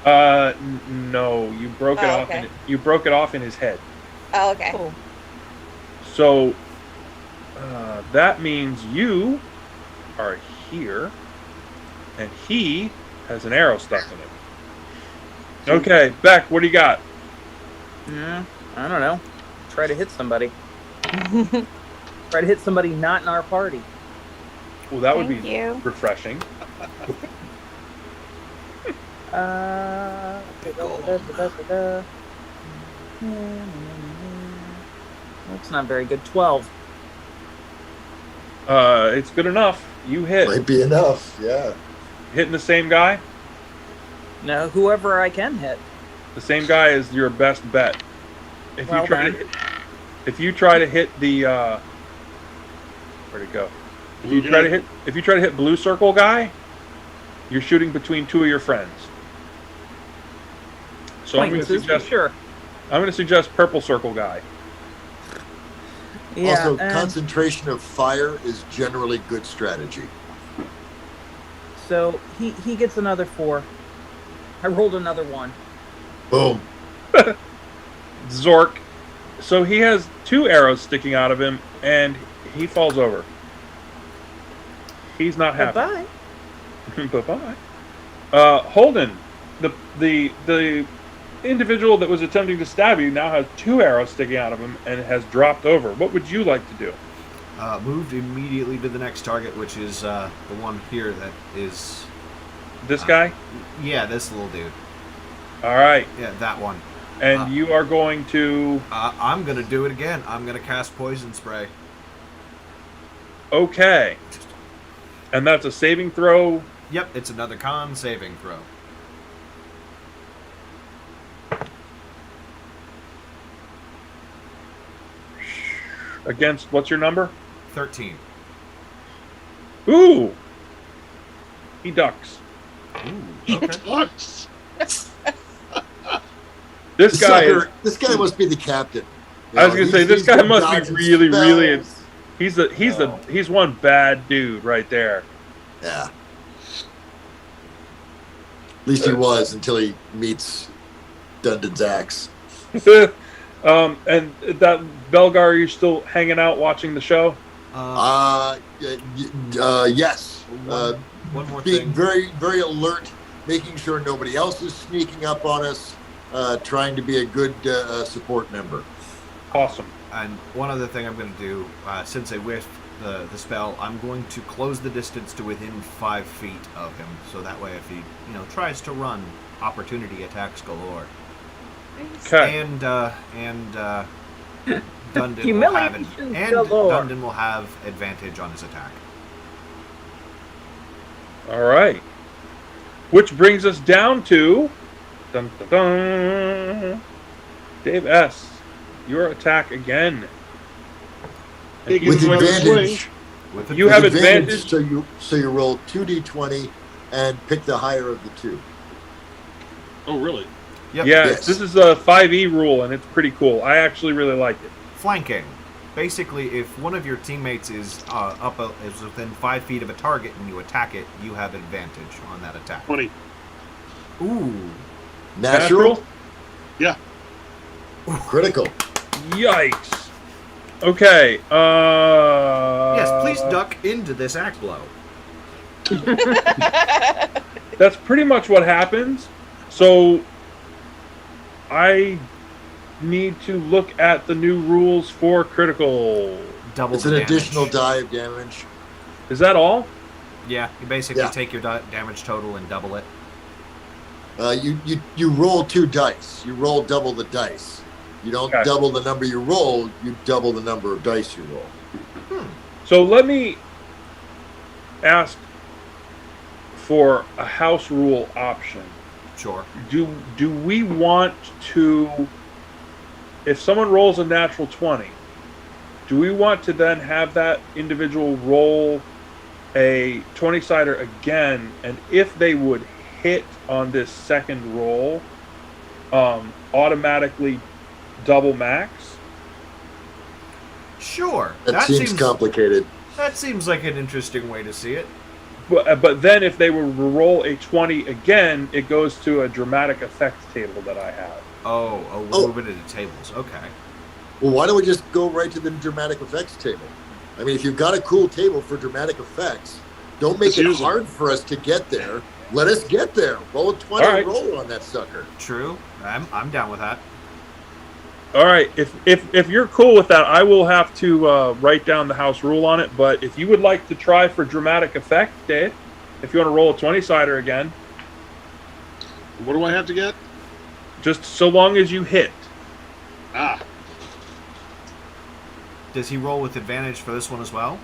No, you broke it Oh, off. okay. You broke it off in his head. Oh, okay. Cool. So that means you are here, and he has an arrow stuck in it. Okay, Beck, what do you got? Yeah, I don't know. Try to hit somebody. Try to hit somebody not in our party. Well, that would Thank be you. refreshing. That's not very good. 12. It's good enough. You hit. Might be enough. Yeah. Hitting the same guy? No, whoever I can hit. The same guy is your best bet. If Well you try done. if you try to hit the where'd it go? If you try to hit blue circle guy, you're shooting between two of your friends. So I'm going to suggest purple circle guy. Yeah, Also, concentration of fire is generally good strategy. So he gets another 4. I rolled another 1. Boom. Zork. So he has 2 arrows sticking out of him, and he falls over. He's not happy. Bye-bye. Bye-bye. Holden, the individual that was attempting to stab you now has 2 arrows sticking out of him and has dropped over. What would you like to do? Moved immediately to the next target, which is the one here that is... This guy? Yeah, this little dude. All right. Yeah, that one. And you are going to... I'm going to do it again. I'm going to cast Poison Spray. Okay. And that's a saving throw? Yep, it's another con saving throw. Against, what's your number? 13. Ooh! He ducks. Ooh, okay. Ducks. This guy must be the captain. I was gonna say this guy must be really, really. spells. He's one bad dude right there. Yeah. At least he was until he meets Dundon's axe. And that Belgar, are you still hanging out watching the show? Yes. One more Being thing. very, very alert, making sure nobody else is sneaking up on us, trying to be a good support member. Awesome. And one other thing I'm going to do, since I whiffed the spell, I'm going to close the distance to within 5 feet of him, so that way if he tries to run, opportunity attacks galore. Okay. And Dundon will have advantage on his attack. All right. Which brings us down to dun, dun, dun, Dave S. Your attack again. With advantage. You have advantage. So you roll 2d20 and pick the higher of the 2. Oh, really? Yep. Yeah, Yes. This is a 5e rule, and it's pretty cool. I actually really like it. Flanking. Basically, if one of your teammates is is within 5 feet of a target and you attack it, you have advantage on that attack. 20. Ooh. Natural? Yeah. Critical. Yikes. Okay. Yes, please duck into this axe blow. That's pretty much what happens. So I need to look at the new rules for critical. Double It's an damage. additional die of damage. Is that all? Yeah, you basically Yeah. take your damage total and double it. You roll 2 dice. You roll double the dice. You don't Okay. double the number you roll. You double the number of dice you roll. So let me ask for a house rule option. Sure. Do we want to, if someone rolls a natural 20, do we want to then have that individual roll a 20-sider again, and if they would hit on this second roll, automatically double max? Sure. That seems complicated. That seems like an interesting way to see it. But then if they were to roll a 20 again, it goes to a dramatic effects table that I have. We'll move it into tables. Okay. Well, why don't we just go right to the dramatic effects table? I mean, if you've got a cool table for dramatic effects, don't make it hard for us to get there. Let us get there. Roll a 20 All right. roll on that sucker. True. I'm down with that. All right, if you're cool with that, I will have to write down the house rule on it. But if you would like to try for dramatic effect, Dave, if you want to roll a 20-sider again, what do I have to get? Just so long as you hit. Ah. Does he roll with advantage for this one as well,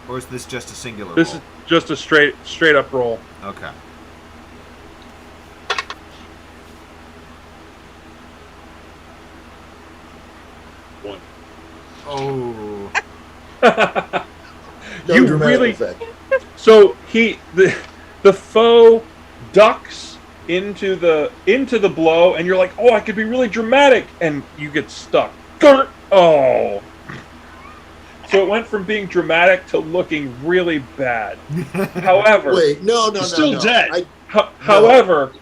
or is this just a singular roll? This is just a straight up roll. Okay. One. Oh. No You dramatic really. effect. So the foe ducks into the blow, and you're like, oh, I could be really dramatic, and you get stuck. Oh. So it went from being dramatic to looking really bad. However, Wait, no, still dead. However,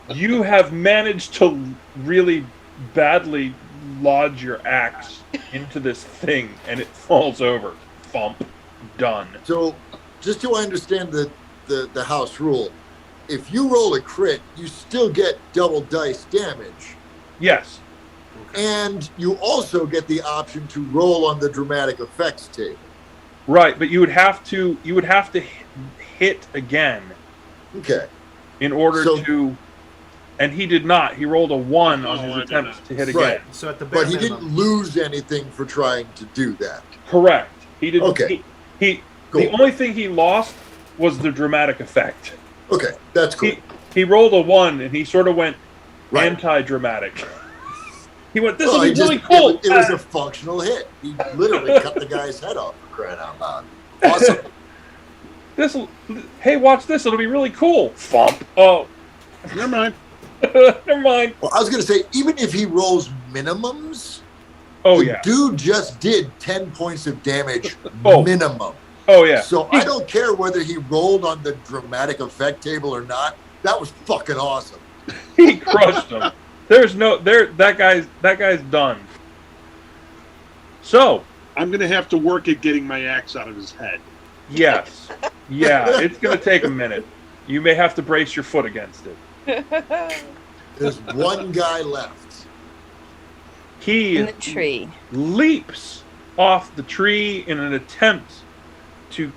you have managed to really badly lodge your axe into this thing, and it falls over. Thump. Done. So, just so I understand the house rule, if you roll a crit, you still get double dice damage. Yes. And you also get the option to roll on the dramatic effects table. Right, but you would have to hit again. Okay. In order to, and he did not. He rolled a 1 on his attempt to hit again. Right. So at the bare but he minimum, didn't lose anything for trying to do that. Correct. He didn't. Okay. He Cool. The only thing he lost was the dramatic effect. Okay, that's cool. He rolled a 1 and he sort of went Right. anti-dramatic. He went, this Well, will be he just- really cool. It was a functional hit. He literally cut the guy's head off, for crying out loud. Awesome. Hey, watch this. It'll be really cool. Thump. Oh. Never mind. Never mind. Well, I was going to say, even if he rolls minimums, Oh, the yeah. dude just did 10 points of damage Oh. minimum. Oh, yeah. So I don't care whether he rolled on the dramatic effect table or not. That was fucking awesome. He crushed him. That guy's done. So I'm gonna have to work at getting my axe out of his head. yes, yeah, it's gonna take a minute. You may have to brace your foot against it. There's one guy left. He In the tree. leaps off the tree in an attempt to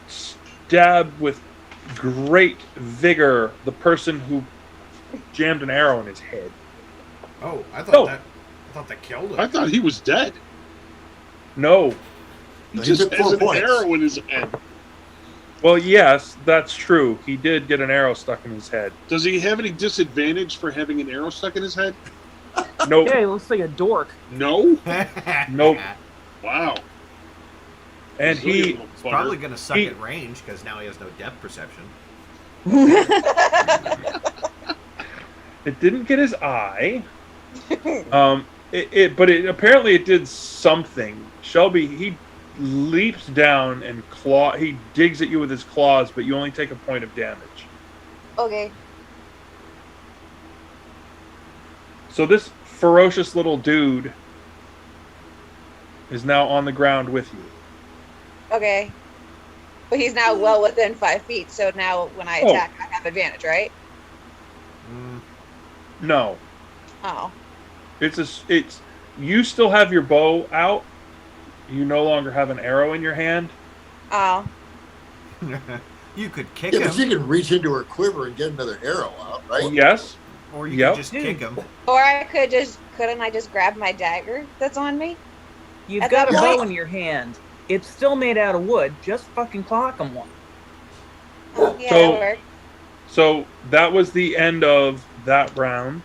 stab with great vigor the person who jammed an arrow in his head. Oh, I thought that killed him. I thought he was dead. No. He He just took has 4 an points. arrow in his head. Well, yes, that's true. He did get an arrow stuck in his head. Does he have any disadvantage for having an arrow stuck in his head? Nope. Yeah, he looks like a dork. No. Nope. Wow. And Silly he little He's bugger. probably going to suck He- at range because now he has no depth perception. it didn't get his eye. But apparently it did something. Shelby, he leaps down and he digs at you with his claws, but you only take a point of damage. Okay. So this ferocious little dude is now on the ground with you. Okay. But he's now well within 5 feet, so now when I Oh. attack, I have advantage, right? No, Oh. it's you still have your bow out. You no longer have an arrow in your hand. Oh. You could kick Yeah, but she him, can reach into her quiver and get another arrow out, right? Yes. or you Yep. could just kick him. Or couldn't I just grab my dagger that's on me? You've At got a that bow point- in your hand. It's still made out of wood. Just fucking clock him one. Yeah, So- that'll work. So that was the end of that round.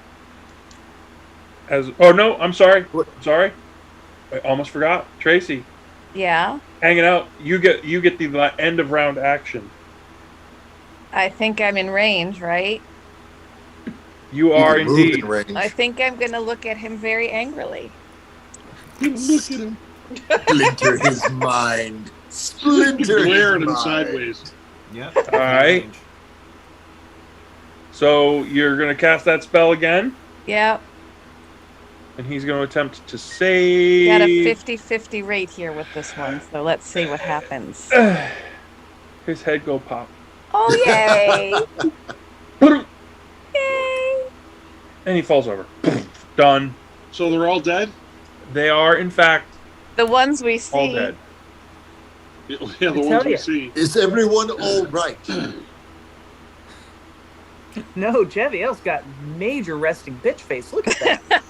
Oh no, I'm sorry. What? Sorry. I almost forgot. Tracy, Yeah. hanging out. You get the end of round action. I think I'm in range, right? You You are can move indeed. in range. I think I'm going to look at him very angrily. Look at him. Splinter his mind. Splinter Glare at his him mind. sideways. Yep. All right. So you're gonna cast that spell again, Yep. and he's gonna attempt to save. Got a 50-50 rate here with this one, so let's see what happens. His head go pop. Oh, yay! And Yay! he falls over. Done. So they're all dead? They are, in fact, The ones we all see. dead. Yeah, the ones tell we ya. see. Is everyone all right? No, Javiel's got major resting bitch face. Look at that.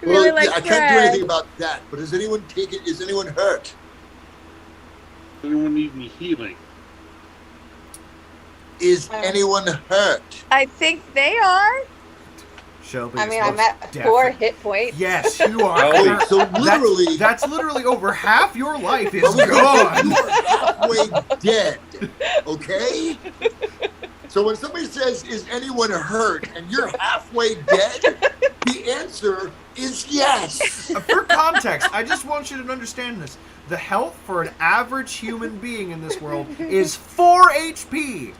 Really Well, like I can't do Fred. anything about that. But is anyone hurt? Does anyone need any healing? Is anyone hurt? I think they are. Shelby. I is mean, I'm most at 4 hit points. Yes, you are. Well, so literally, that's literally over half your life is you gone. are halfway dead. Okay. So when somebody says, "Is anyone hurt?" and you're halfway dead, the answer is yes. For context, I just want you to understand this. The health for an average human being in this world is 4 HP.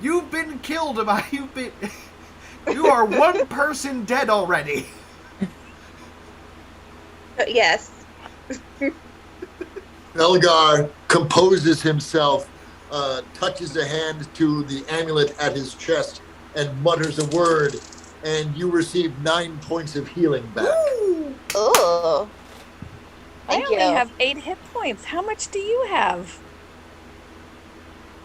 You've been killed by you are one person dead already. Yes. Belgar composes himself, touches a hand to the amulet at his chest, and mutters a word, and you receive 9 points of healing back. Oh. I Thank only you. have 8 hit points. How much do you have?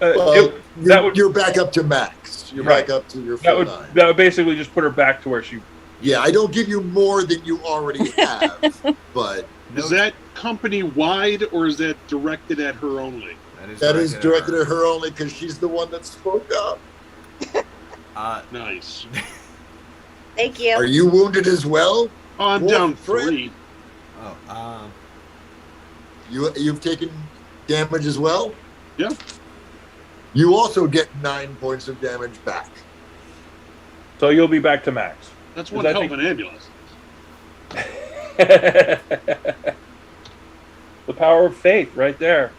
You're back up to max. You're Right. back up to your full 9. That would basically just put her back to where she. Yeah, I don't give you more than you already have, but Is that company wide or is that directed at her only? that is directed at her only because she's the one that spoke up. Nice. Thank you. Are you wounded as well? Oh, I'm Wolf down Fred? 3. Oh, You've taken damage as well? Yeah. You also get 9 points of damage back. So you'll be back to max. That's one I hell of think- an ambulance. The power of faith, right there.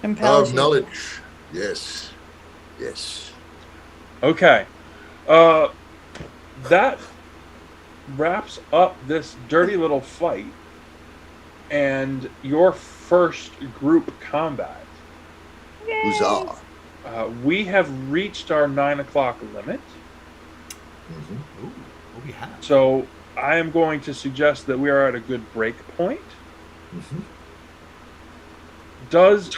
Compels Of you. knowledge. Yes. Yes. Okay. That wraps up this dirty little fight and your first group combat. Yay. Huzzah. We have reached our 9 o'clock limit. Mm-hmm. Ooh, we have. So I am going to suggest that we are at a good break point. Mm-hmm. Does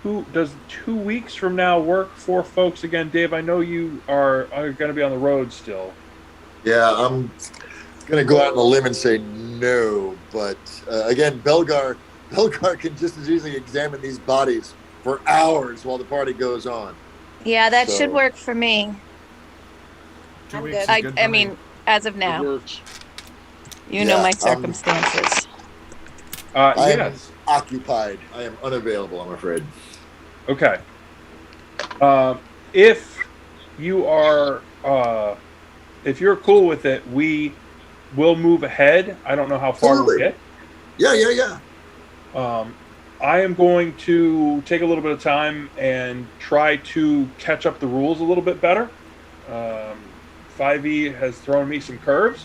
2 weeks from now work for folks again? Dave, I know you are going to be on the road still. Yeah, I'm going to go out on a limb and say no. But again, Belgar can just as easily examine these bodies for hours while the party goes on. Yeah, that So- should work for me. 2 I'm weeks good. is I good for me. mean, as of It now, works. you know Yeah, my circumstances. I am Yes. occupied. I am unavailable, I'm afraid. Okay. If you are, if you're cool with it, we will move ahead. I don't know how far we'll Absolutely. get. Yeah. I am going to take a little bit of time and try to catch up the rules a little bit better. 5e has thrown me some curves,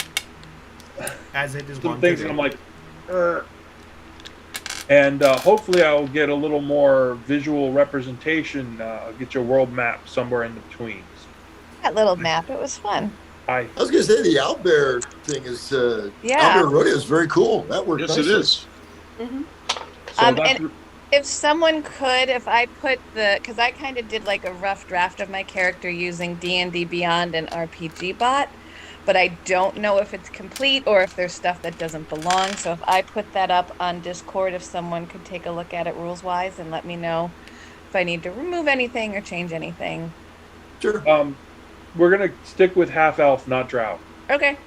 As it is some one things to that do. I'm like, and hopefully I'll get a little more visual representation. I'll get you a world map somewhere in between. That little map, it was fun. I was going to say the Owlbear thing is, Yeah. Owlbear Rodeo is very cool. That worked Yes, nicely. it is. Mm-hmm. So And if someone could, if I put because I kind of did like a rough draft of my character using D&D Beyond and RPG Bot, but I don't know if it's complete or if there's stuff that doesn't belong. So if I put that up on Discord, if someone could take a look at it rules-wise and let me know if I need to remove anything or change anything. Sure. we're gonna stick with half elf, not drow. Okay.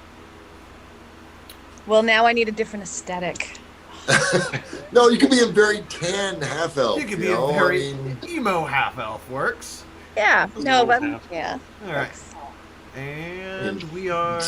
Well, now I need a different aesthetic. No, you can be a very tan half elf. You could be a know? very I mean, emo half elf works. Yeah. No, but half. yeah. All right. And we are